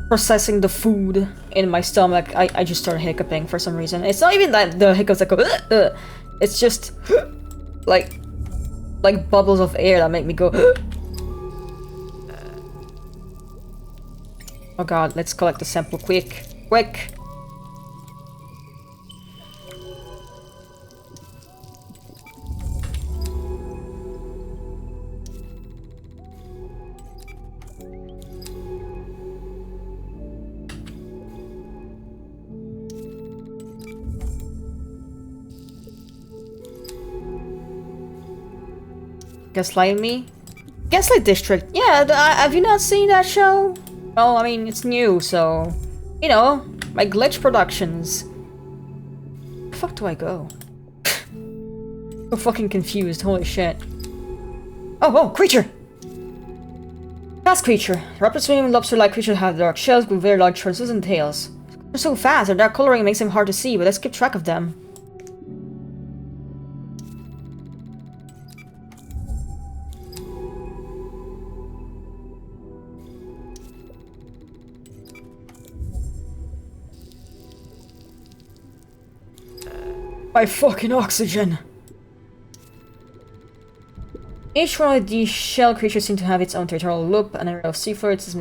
processing the food in my stomach, I just start hiccuping for some reason. It's not even that the hiccups that go it's just like bubbles of air that make me go Oh god, let's collect the sample quick. Quick! Gaslight me? Gaslight District. Yeah, have you not seen that show? Well, I mean, it's new, so... You know, my Glitch Productions. Where the fuck do I go? So fucking confused, holy shit. Oh, creature! Fast creature. Rapid swimming lobster-like creatures have dark shells with very large translucent tails. They're so fast, their dark coloring makes them hard to see, but let's keep track of them. My fucking oxygen! Each one of these shell creatures seem to have its own territorial loop, and area of seafloor is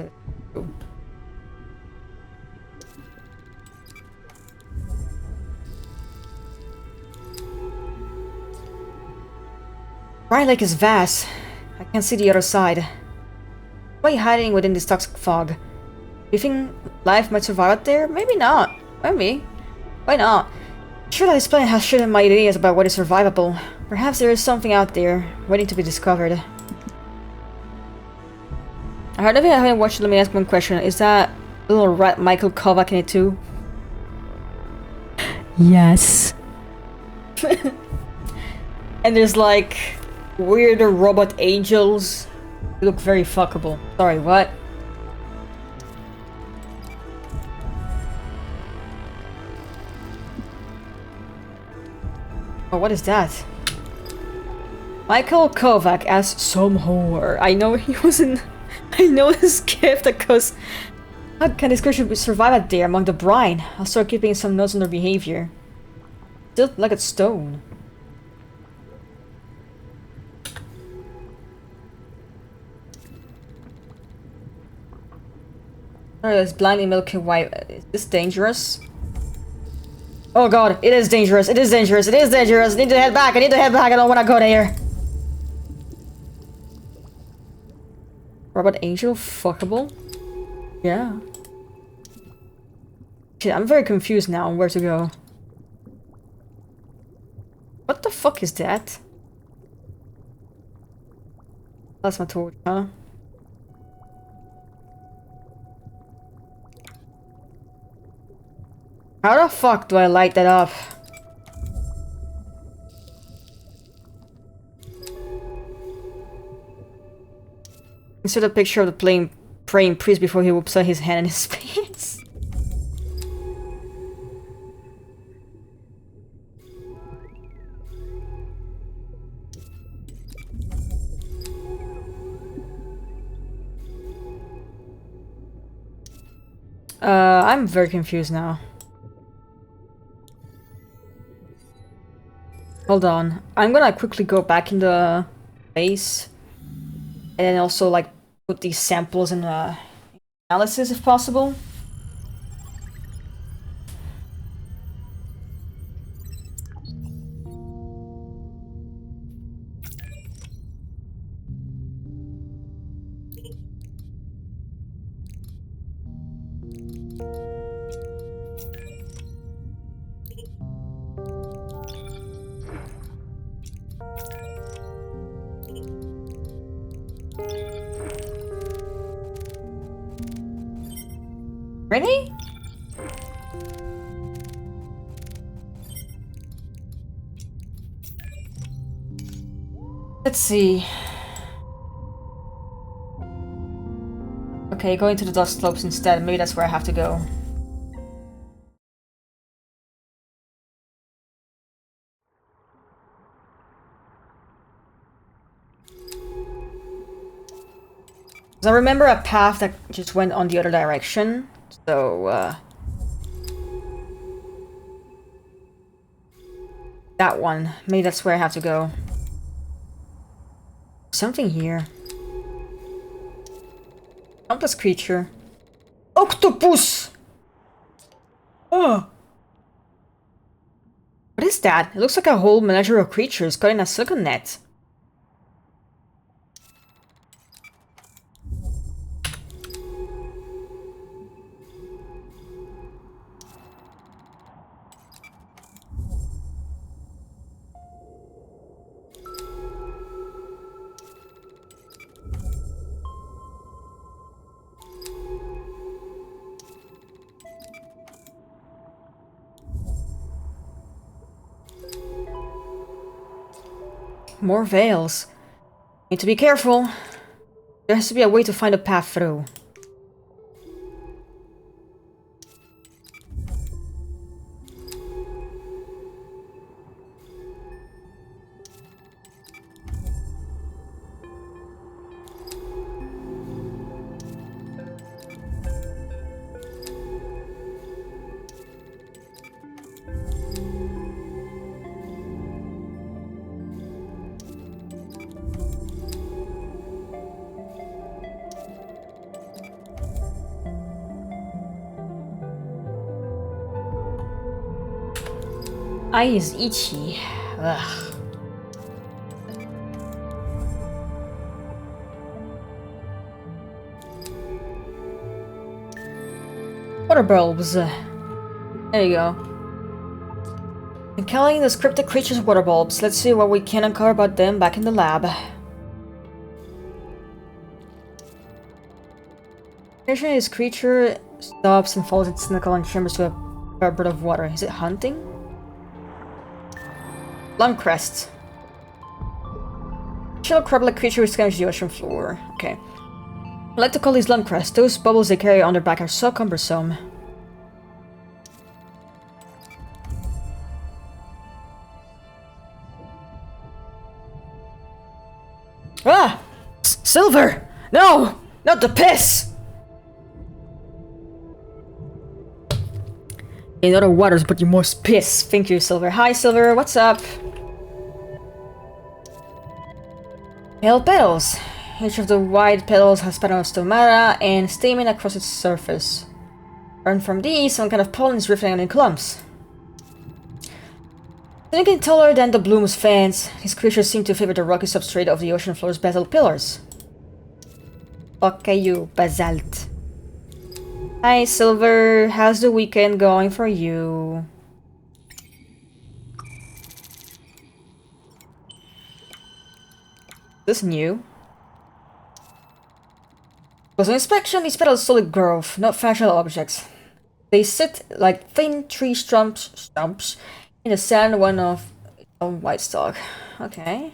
Bright Lake is vast. I can't see the other side. Why are you hiding within this toxic fog? Do you think life might survive out there? Maybe not. Maybe. Why not? Sure that this planet has shit in my ideas about what is survivable. Perhaps there is something out there, waiting to be discovered. I heard of it, I haven't watched it, let me ask one question. Is that little rat Michael Kovac in it too? Yes. And there's like weirder robot angels You look very fuckable. Sorry, what? Oh, what is that? Michael Kovac as some whore. I know he was in... I know this gift because... How can this creature survive out there among the brine? I'll start keeping some notes on their behavior. Still like a stone. Oh, it's blindly milky white. Is this dangerous? Oh god, it is dangerous. It is dangerous. It is dangerous. I need to head back. I need to head back. I don't want to go there. Robot Angel? Fuckable? Yeah. Shit, I'm very confused now on where to go. What the fuck is that? That's my torch, huh? How the fuck do I light that up? Insert a picture of the praying priest before he whoops out his hand in his face. I'm very confused now. Hold on. I'm gonna quickly go back in the base. And then also, like, put these samples in analysis if possible. Really? Let's see. Okay, going to the dust slopes instead. Maybe that's where I have to go. I remember a path that just went on the other direction. So, that one. Maybe that's where I have to go. Something here. Countless creature. Octopus! Oh! What is that? It looks like a whole menagerie of creatures caught in a silicon net. More veils. Need to be careful. There has to be a way to find a path through. Eye is itchy. Ugh. Water bulbs. There you go. Encountering the cryptic creatures water bulbs. Let's see what we can uncover about them back in the lab. Occasionally this creature stops and follows its tentacle and chambers to a bird of water. Is it hunting? Lung crest. chill crab-like creature who scatters the ocean floor. Okay. I like to call these lump crests. Those bubbles they carry on their back are so cumbersome. Ah! Silver! No! Not the piss! In other waters, but you must piss. Thank you, Silver. Hi, Silver. What's up? Pale petals. Each of the white petals has petals of stomata and stamen across its surface. And from these, some kind of pollen is drifting out in clumps. Thinking taller than the bloom's fans, these creatures seem to favor the rocky substrate of the ocean floor's basalt pillars. Okay, you, basalt. Hi, Silver. How's the weekend going for you? This new. Because on inspection, these petals solid growth, not fragile objects. They sit like thin tree stumps in the sand, one of white stalk. Okay.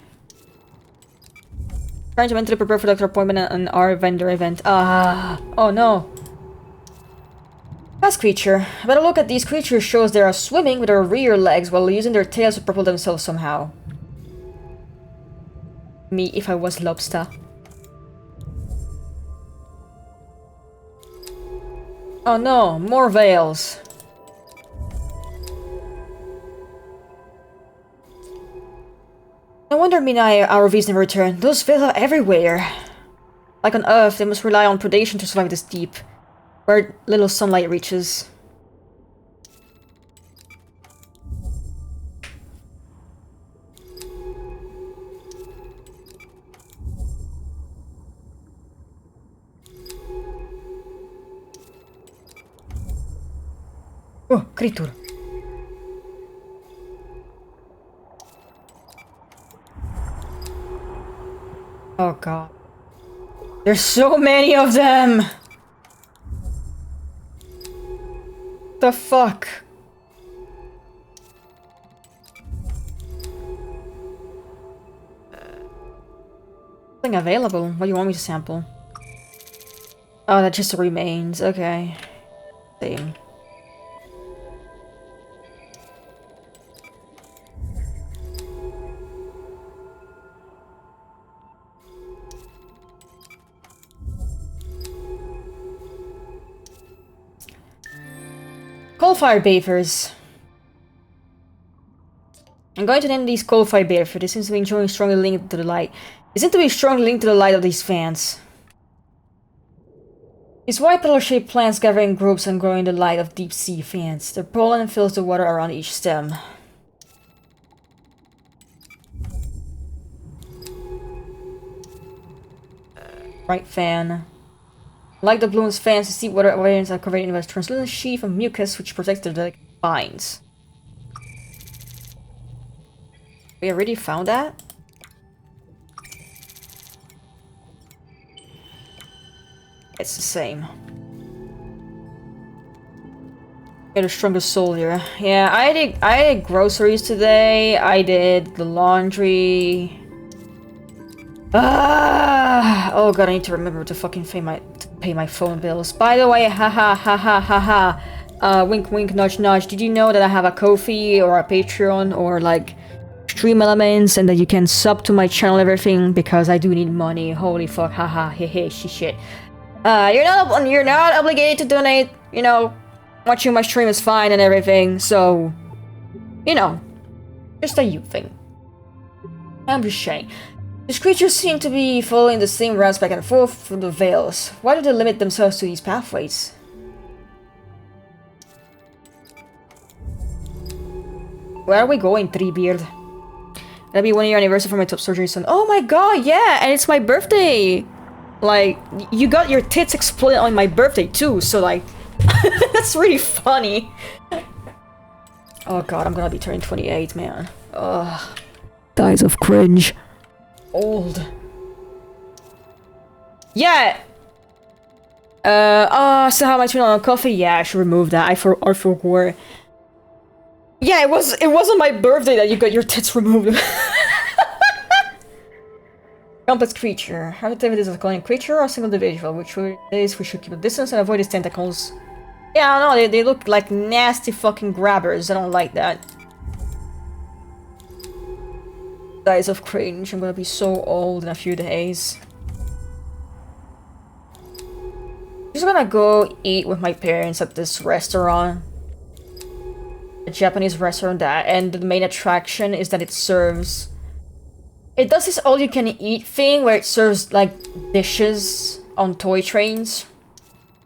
Trying to mentally prepare for doctor appointment and our vendor event. Ah, oh no. Last creature. A better look at these creatures shows they are swimming with their rear legs while using their tails to propel themselves somehow. Me if I was lobster. Oh no, more veils. No wonder Minai ROVs never return. Those veils are everywhere. Like on Earth, they must rely on predation to survive this deep, where little sunlight reaches. Oh, creature. Oh god. There's so many of them! The fuck? Nothing available. What do you want me to sample? Oh, that just remains. Okay. Same. Coal-fire beavers. I'm going to name these coal-fire beavers. They seem to be enjoying strongly linked to the light. They seem to be strongly linked to the light of these fans. These white petal-shaped plants gather in groups and grow in the light of deep-sea fans. Their pollen fills the water around each stem. Right fan. Like the bloom's fans, the seed water awareness are covered in a translucent sheath of mucus which protects the delicate vines. We already found that? It's the same. You're the strongest soldier. Yeah, I did groceries today. I did the laundry. Ah! Oh god, I need to remember to fucking pay my phone bills. By the way, haha, haha, haha. Wink, wink, nudge, nudge. Did you know that I have a Ko-fi or a Patreon or like stream elements and that you can sub to my channel and everything because I do need money. Holy fuck, haha, hehe, shit. You're not obligated to donate. You know, watching my stream is fine and everything. So, you know, just a you thing. I'm just saying. These creatures seem to be following the same routes back and forth through the veils. Why do they limit themselves to these pathways? Where are we going, Treebeard? That'll be 1 year anniversary for my top surgery soon. Oh my god, yeah, and it's my birthday! Like, you got your tits exploded on my birthday too, so like, that's really funny. Oh god, I'm gonna be turning 28, man. Ugh. Dies of cringe. Old. Yeah! Still have my tune on coffee? Yeah, I should remove that. I forgot. Yeah, it was on my birthday that you got your tits removed. Complex creature. How to tell if this is a cloning creature or a single individual? Which it is, we should keep a distance and avoid its tentacles. Yeah, I don't know, they look like nasty fucking grabbers. I don't like that. Size of cringe. I'm gonna be so old in a few days. Just gonna go eat with my parents at this restaurant. A Japanese restaurant that, and the main attraction is that it serves... It does this all-you-can-eat thing where it serves, like, dishes on toy trains.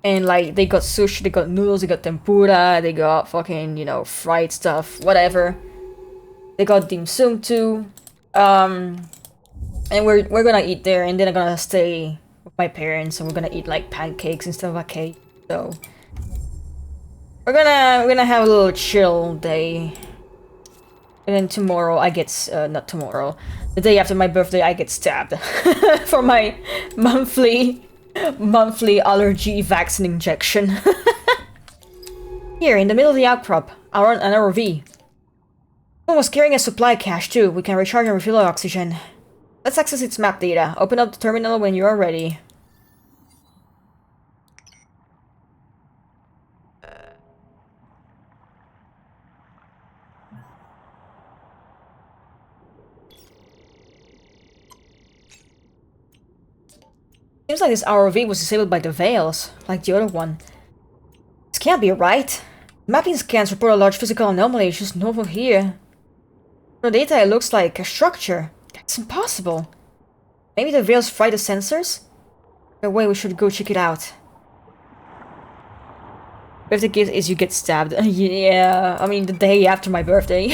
And, like, they got sushi, they got noodles, they got tempura, they got fucking, you know, fried stuff, whatever. They got dim sum too. And we're gonna eat there, and then I'm gonna stay with my parents, and we're gonna eat, like, pancakes instead of a cake. So... We're gonna have a little chill day. And then tomorrow I get, not tomorrow, the day after my birthday I get stabbed for my monthly allergy vaccine injection. Here, in the middle of the outcrop, an ROV. Someone was carrying a supply cache too. We can recharge and refill our oxygen. Let's access its map data. Open up the terminal when you are ready. Seems like this ROV was disabled by the Veils, like the other one. This can't be right. Mapping scans report a large physical anomaly, it's just normal here. For the data, it looks like a structure. That's impossible. Maybe the Veils fried the sensors? No way, we should go check it out. Birthday gift is you get stabbed. Yeah, I mean the day after my birthday.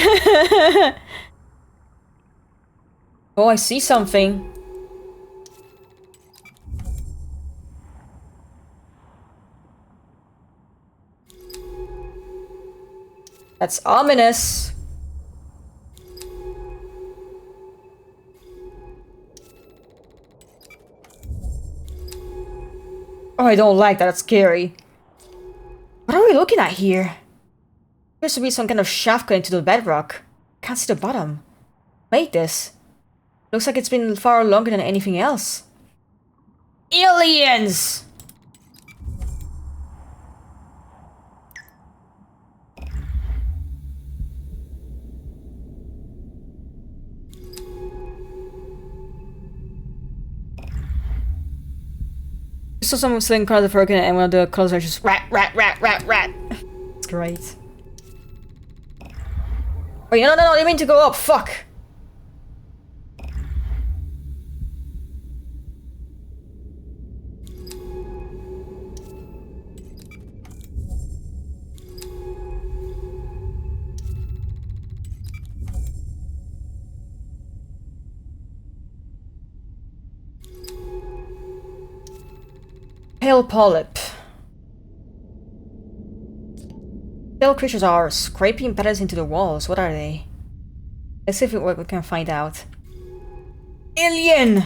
Oh, I see something. That's ominous. Oh, I don't like that. That's scary. What are we looking at here? Appears to be some kind of shaft going into the bedrock. Can't see the bottom. Made this. Looks like it's been far longer than anything else. Aliens! I saw someone slaying colors of broken and one of the colors are just rat. It's great. Wait, no, I didn't mean to go up, fuck! Pale polyp. Pale creatures are scraping patterns into the walls. What are they? Let's see if we can find out. Alien!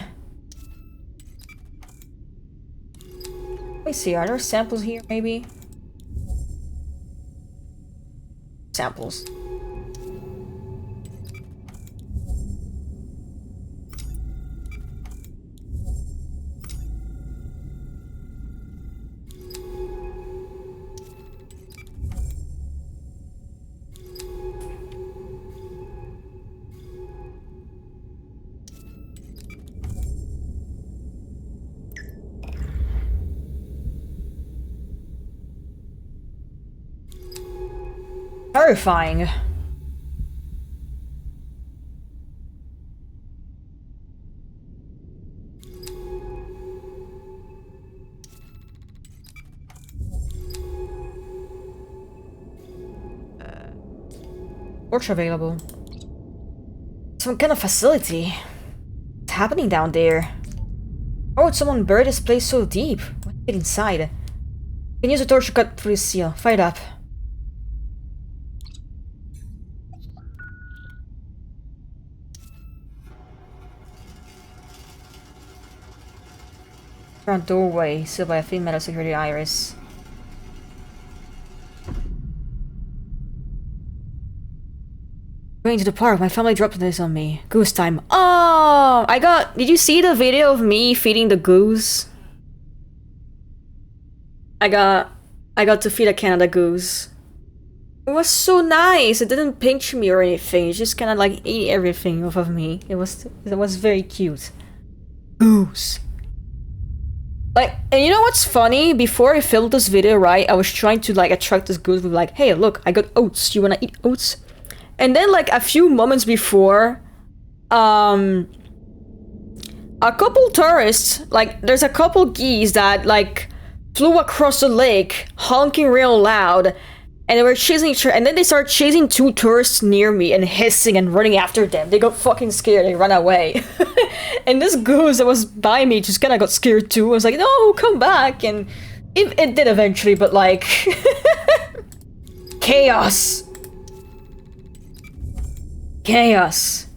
Let me see, are there samples here, maybe? Samples. Terrifying. Torch available. Some kind of facility. What's happening down there? Why would someone bury this place so deep? What get inside? You can use a torch to cut through the seal. Fire it up. Front doorway, sealed by a thin metal security iris. Going to the park, my family dropped this on me. Goose time. Oh! Did you see the video of me feeding the goose? I got to feed a Canada goose. It was so nice. It didn't pinch me or anything. It just kind of like ate everything off of me. It was very cute. Goose. Like, and you know what's funny? Before I filmed this video, right, I was trying to like attract this goose with like, hey, look, I got oats. You wanna eat oats? And then like a few moments before, a couple tourists, like there's a couple geese that like flew across the lake, honking real loud, and they were chasing each other, and then they started chasing two tourists near me and hissing and running after them. They got fucking scared, they ran away. And this goose that was by me just kinda got scared too. I was like, no, come back, and it did eventually, but like... Chaos! Chaos.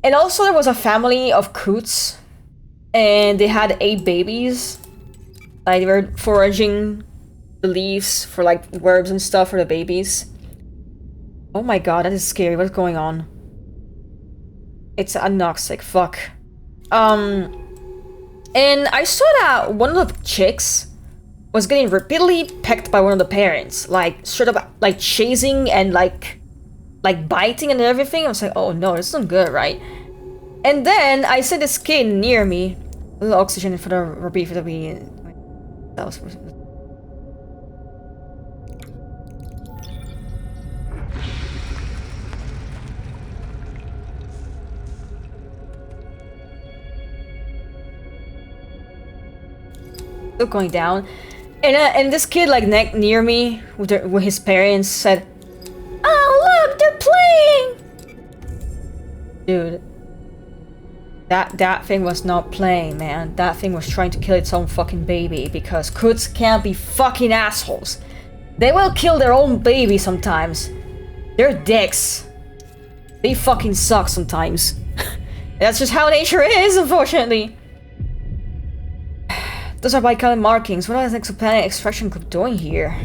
And also there was a family of coots, and they had 8 babies. Like, they were foraging the leaves for like worms and stuff for the babies. Oh my god, that is scary. What's going on? It's anoxic, fuck. And I saw that one of the chicks was getting repeatedly pecked by one of the parents. Like, straight up, like, chasing and like biting and everything. I was like, oh no, this isn't good, right? And then I saw this kid near me. A little oxygen for the repeat for the be. That was. Still going down, and this kid like near me with his parents said, "Oh look, they're playing." Dude, that thing was not playing, man. That thing was trying to kill its own fucking baby, because coots can't be fucking assholes. They will kill their own baby sometimes. They're dicks. They fucking suck sometimes. That's just how nature is, unfortunately. Those are bicolored markings. What is exoplanet extraction group doing here?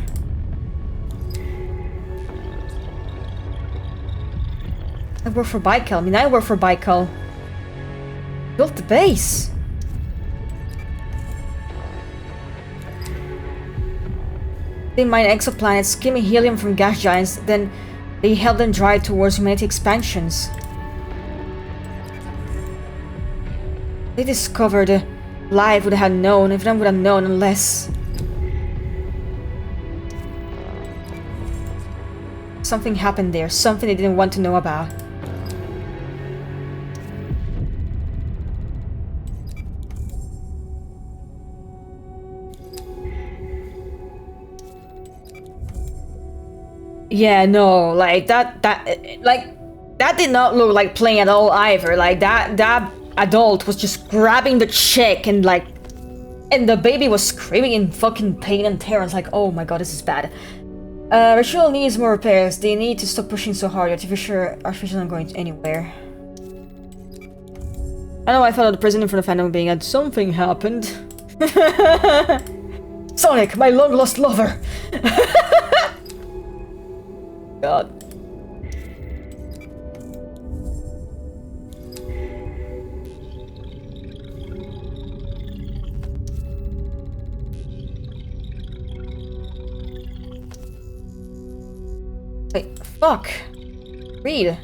I work for Bicol. I mean, I work for Bicol. Built the base. They mine exoplanets, skimming helium from gas giants, then they held them dry towards humanity expansions. They discovered life would have known, if them would have known, unless something happened there, something they didn't want to know about. Yeah, no, like that did not look like playing at all either. Like that adult was just grabbing the chick and like, and the baby was screaming in fucking pain and terror. It's like, oh my god, this is bad. Ritual needs more repairs. They need to stop pushing so hard. Artificial isn't going anywhere. I know I thought of the president for the fandom being at something happened. Sonic, my long lost lover. God. Wait, fuck. Read.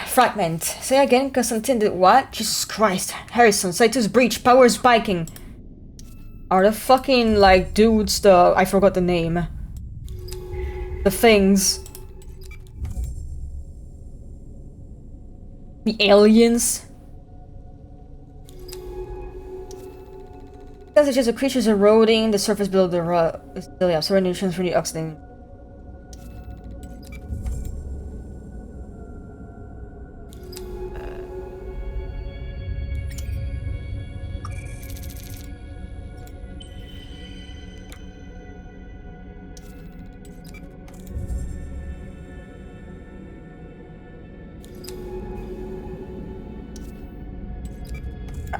Fragment. Say again, Constantine did what? Jesus Christ. Harrison, Saito's breach, power spiking. Are the fucking, like, dudes the... I forgot the name. The things. The aliens? Because it's just the creatures eroding the surface below the rock. Still, yeah, surrounding nutrients from the oxygen.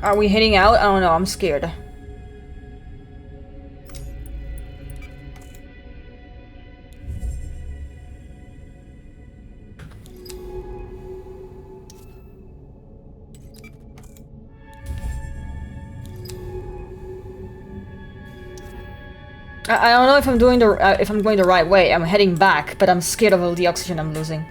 Are we heading out? I don't know, I'm scared. I don't know if I'm doing if I'm going the right way. I'm heading back, but I'm scared of all the oxygen I'm losing.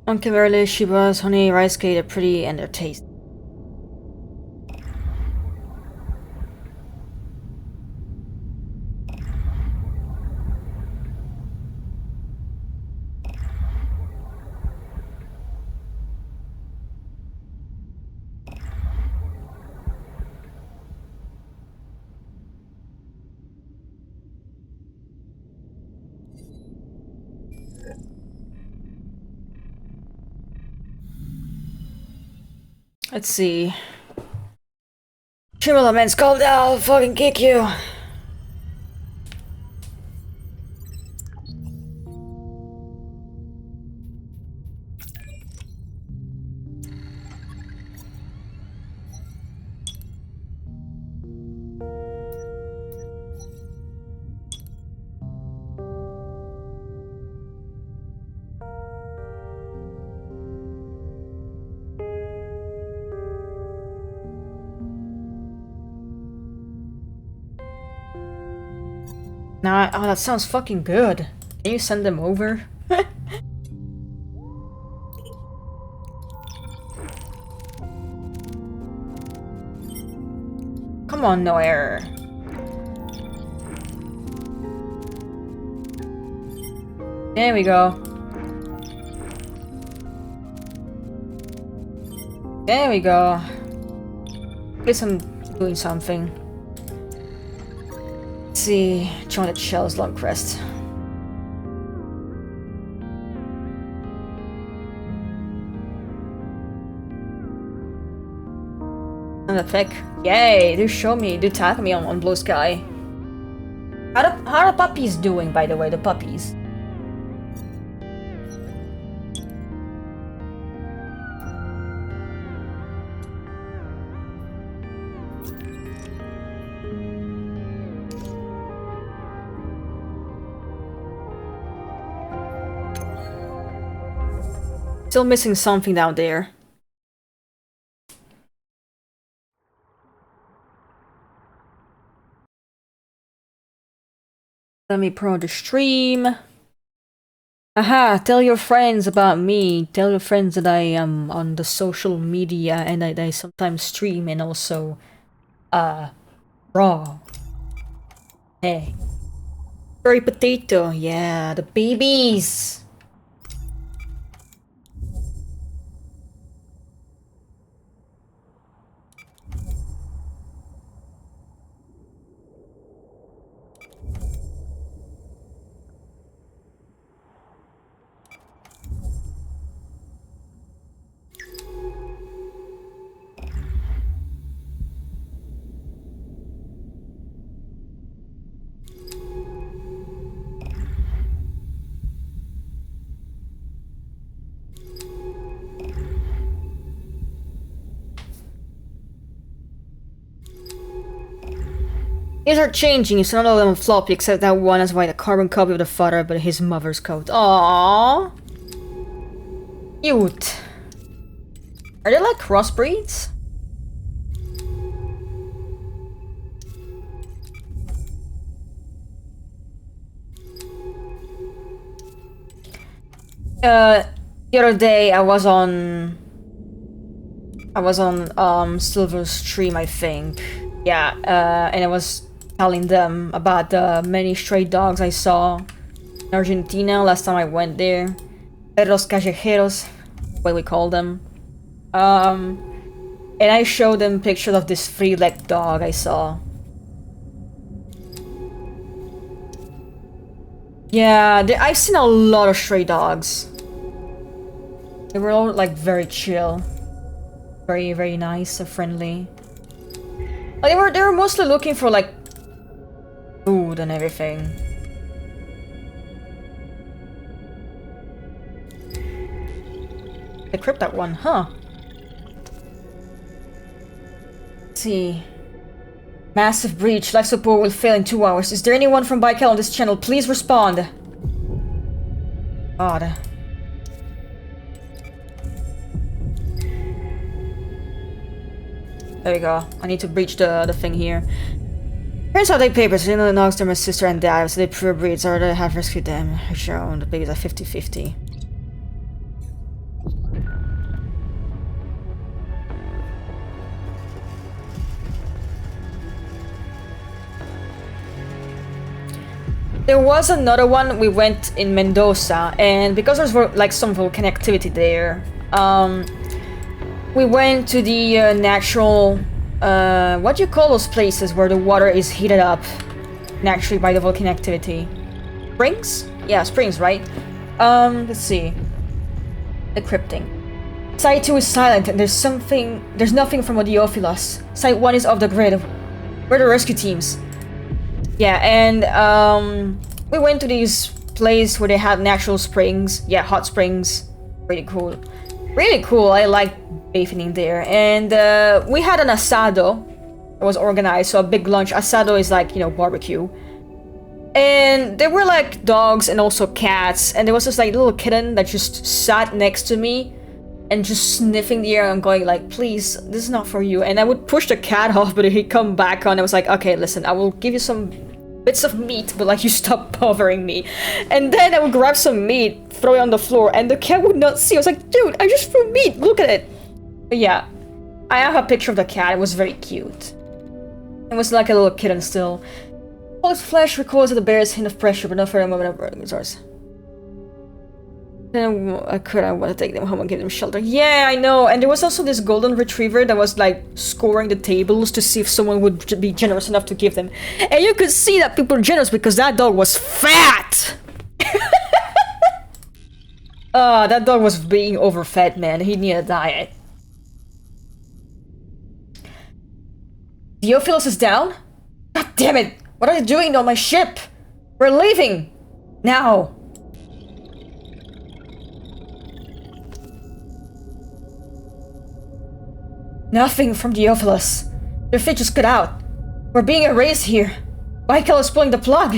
On Kimberly, Shiba's honey rice cake are pretty and they're tasty. Let's see. Shimmer man's called out, I'll fucking kick you. Nah, oh, that sounds fucking good. Can you send them over? Come on, no error. There we go. There we go. At least I'm doing something. Let's see. Jointed Shell's long crest. And the pick. Yay! Do show me. Do tag me on Blue Sky. How are the puppies doing, by the way? The puppies. Still missing something down there. Let me promote the stream. Aha, tell your friends about me. Tell your friends that I am on the social media and that I sometimes stream and also, raw. Hey. Furry potato, yeah, the babies. These are changing, so none of them floppy except that one has white, a carbon copy of the father, but his mother's coat. Aww. Cute. Are they like crossbreeds? The other day I was on Silver's stream, I think. Yeah, and I was telling them about the many stray dogs I saw in Argentina last time I went there. Perros callejeros, what we call them. And I showed them pictures of this three-legged dog I saw. Yeah, I've seen a lot of stray dogs. They were all like very chill. Very, very nice and friendly. They were mostly looking for like food and everything. Decrypt that one, huh? Let's see. Massive breach. Life support will fail in 2 hours. Is there anyone from Baikal on this channel? Please respond. God. There we go. I need to breach the thing here. Parents have their papers. You know, knocks to my sister and dad, so they pure breeds, or they have rescued them. Sure, the babies are 50-50. There was another one. We went in Mendoza, and because there's like some volcanic there, we went to the natural, what do you call those places where the water is heated up naturally by the volcanic activity? Springs? Yeah, springs, right? Let's see. Decrypting. Site 2 is silent, and there's nothing from Odiophilus. Site 1 is off the grid. We're the rescue teams. Yeah, and we went to these places where they had natural springs. Yeah, hot springs. Really cool. Really cool. I like bathing in there. And we had an asado. It was organized, so a big lunch. Asado is like, you know, barbecue. And there were like dogs and also cats. And there was this like little kitten that just sat next to me and just sniffing the air and going like, please, this is not for you. And I would push the cat off, but he'd come back on. I was like, okay, listen, I will give you some bits of meat, but like, you stop bothering me. And then I would grab some meat, throw it on the floor, and the cat would not see. I was like, dude, I just threw meat, look at it. But yeah, I have a picture of the cat. It was very cute. It was like a little kitten still. All its flesh recoils at the barest hint of pressure, but not for a moment of burning resource. Then I want to take them home and give them shelter. Yeah, I know. And there was also this golden retriever that was like scoring the tables to see if someone would be generous enough to give them. And you could see that people were generous because that dog was fat. That dog was being overfed, man. He needed a diet. Theophilus is down? God damn it! What are you doing on my ship? We're leaving! Now! Nothing from Theophilus. Their fate just got out. We're being erased here. Michael is pulling the plug.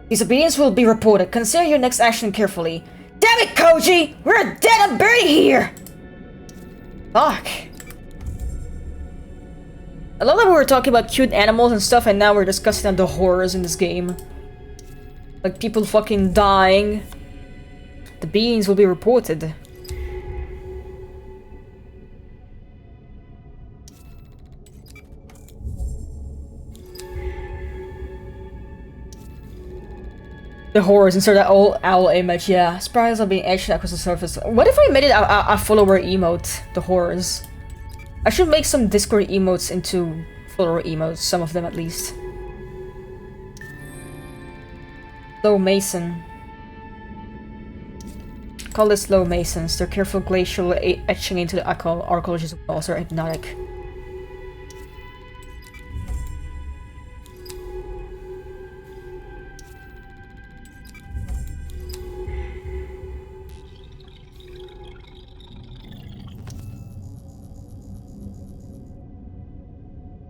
Disobedience will be reported. Consider your next action carefully. Damn it, Koji! We're dead and buried here! Fuck. I love that we were talking about cute animals and stuff, and now we're discussing the horrors in this game. Like people fucking dying. The beings will be reported. The horrors insert that old owl image, yeah. Sprites are being etched across the surface. What if I made it a follower emote? The horrors. I should make some Discord emotes into follower emotes, some of them at least. Low Mason. Call this Low Masons. Their careful glacial etching into the archaeologists walls are hypnotic.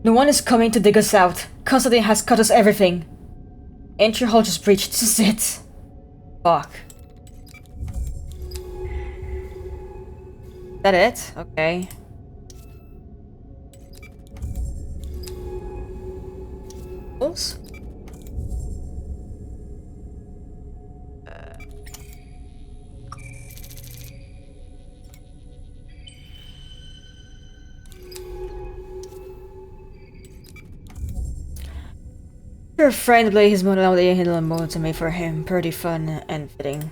No one is coming to dig us out. Constantine has cut us everything. Entry hall just breached. This is it. Fuck. Is that it? Okay. Oops. Your friend played his model the hidden mode to make for him. Pretty fun and fitting.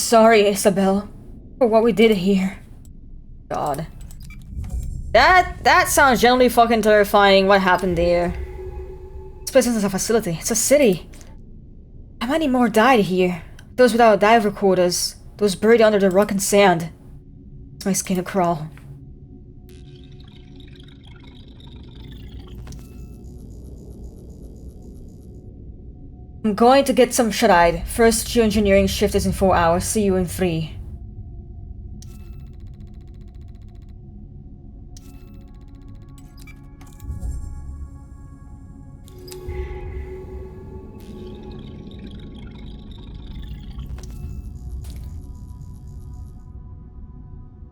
sorry, Isabel, for what we did here. God. That sounds genuinely fucking terrifying, what happened there. This place isn't a facility, it's a city. How many more died here? Those without diver quotas, those buried under the rock and sand. It's my skin to crawl. I'm going to get some shut-eyed. First geoengineering shift is in 4 hours. See you in 3.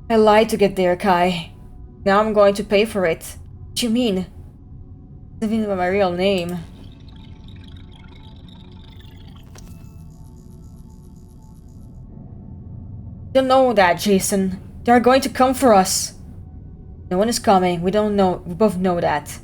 I lied to get there, Kai. Now I'm going to pay for it. What do you mean? It doesn't mean my real name. You don't know that, Jason. They are going to come for us. No one is coming. We don't know. We both know that.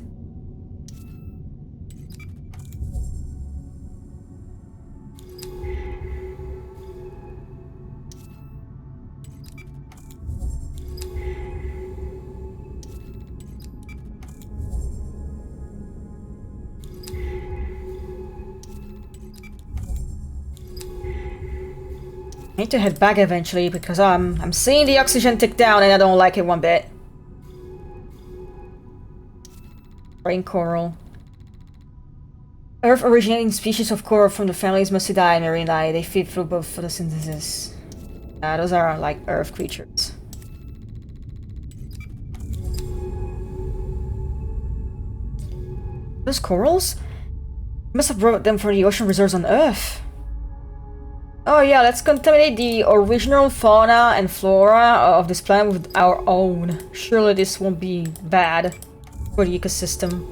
I need to head back eventually because I'm seeing the oxygen tick down and I don't like it one bit. Brain coral. Earth originating species of coral from the families Mussidae and Marinae. They feed through both photosynthesis. Those are like earth creatures. Those corals? Must have brought them from the ocean reserves on Earth. Oh yeah, let's contaminate the original fauna and flora of this planet with our own. Surely this won't be bad for the ecosystem.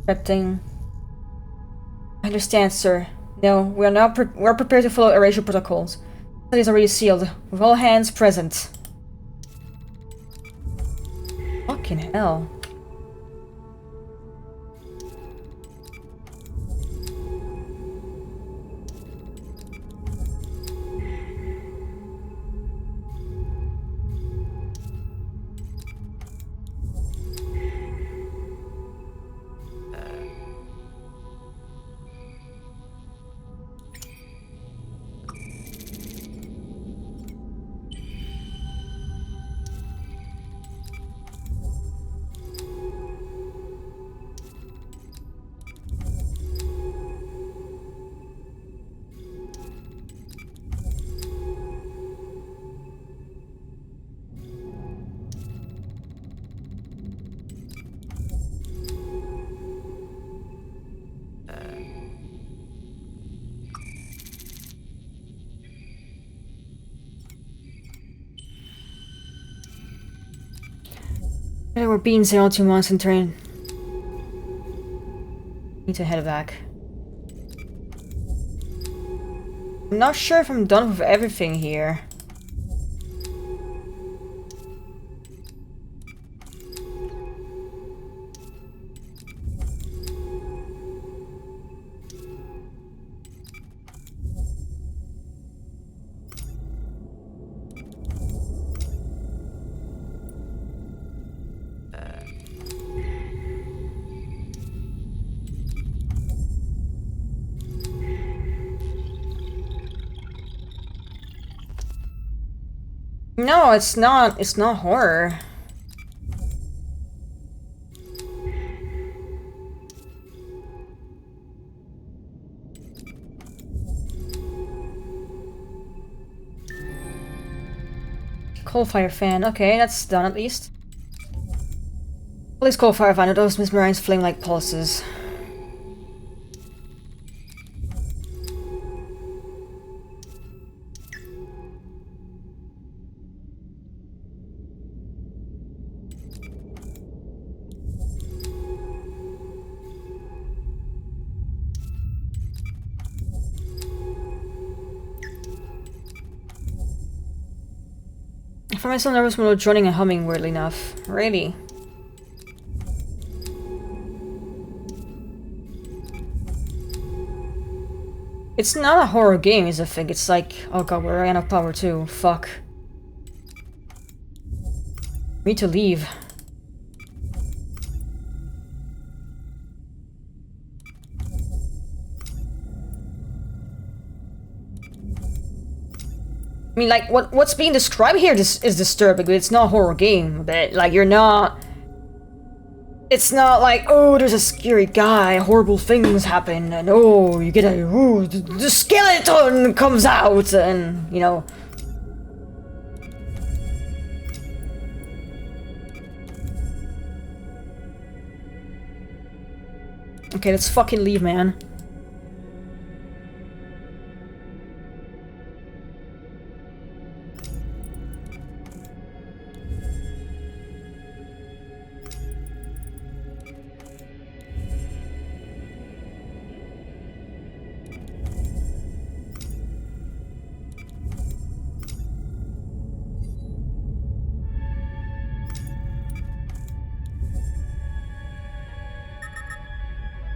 Accepting. I understand, sir. No, we are now we're prepared to follow erasure protocols. Studies already sealed, with all hands present. Fucking hell. We're being 02 months in train. Need to head back. I'm not sure if I'm done with everything here. No, it's not. It's not horror. Coal fire fan. Okay, that's done at least. Please coal fire fan. Those mesmerized flame like pulses. I find myself nervous when droning and humming, weirdly enough. Really? It's not a horror game, is a thing. It's like, oh god, we're out of power too. Fuck. We need to leave. I mean, like, what's being described here is disturbing, but it's not a horror game. But, like, you're not... It's not like, oh, there's a scary guy, horrible things happen, and oh, you get a... Ooh, the skeleton comes out, and, you know... Okay, let's fucking leave, man.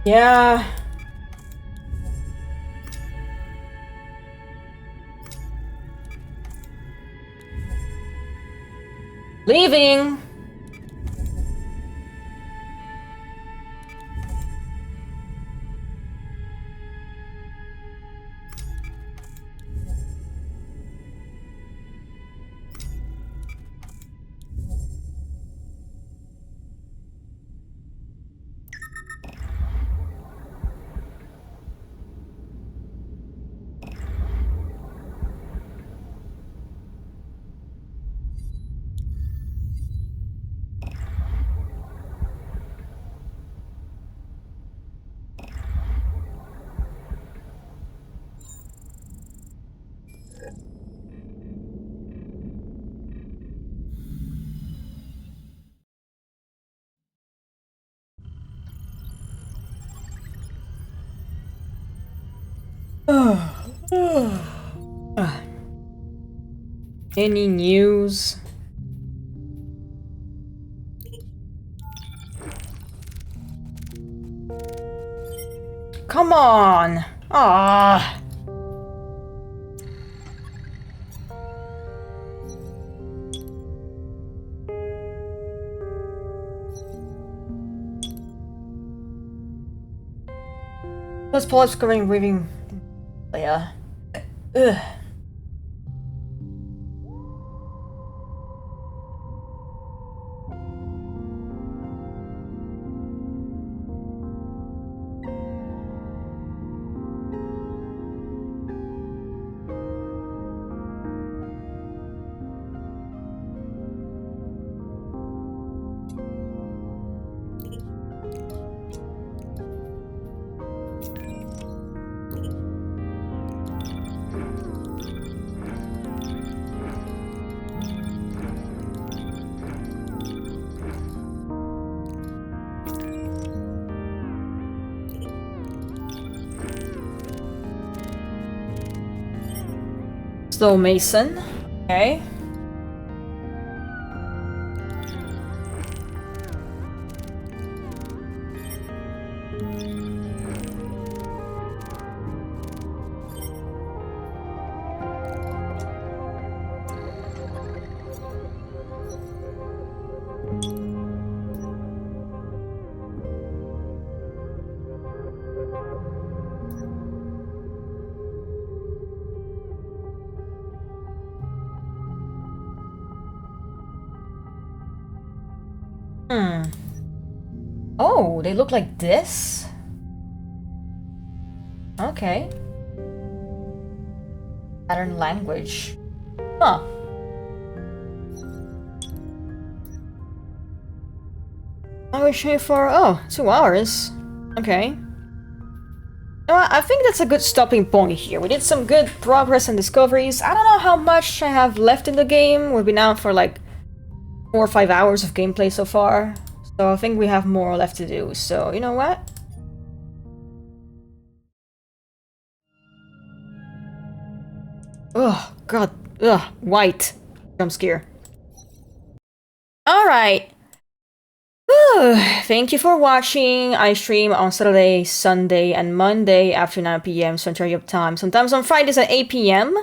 Yeah. Leaving! Any news? Come on! Ah. Let's pause covering breathing. Yeah. Ugh. Slow Mason. Okay. Oh, they look like this? Okay. Pattern language. Huh. I was shooting for, oh, 2 hours. Okay. You know what? I think that's a good stopping point here. We did some good progress and discoveries. I don't know how much I have left in the game. We've been out for like 4 or 5 hours of gameplay so far. So I think we have more left to do. So, you know what? Oh, God. Ugh, white. Jump scare. Alright. So, thank you for watching. I stream on Saturday, Sunday, and Monday after 9 p.m. Central Europe time. Sometimes on Fridays at 8 p.m.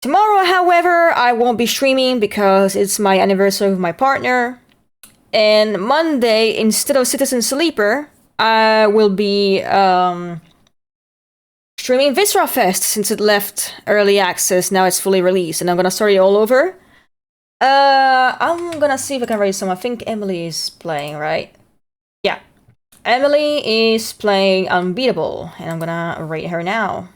Tomorrow, however, I won't be streaming because it's my anniversary with my partner. And Monday, instead of Citizen Sleeper, I will be streaming Viscera Fest since it left early access. Now it's fully released, and I'm gonna start it all over. I'm gonna see if I can raise some. I think Emily is playing, right? Yeah. Emily is playing Unbeatable, and I'm gonna rate her now.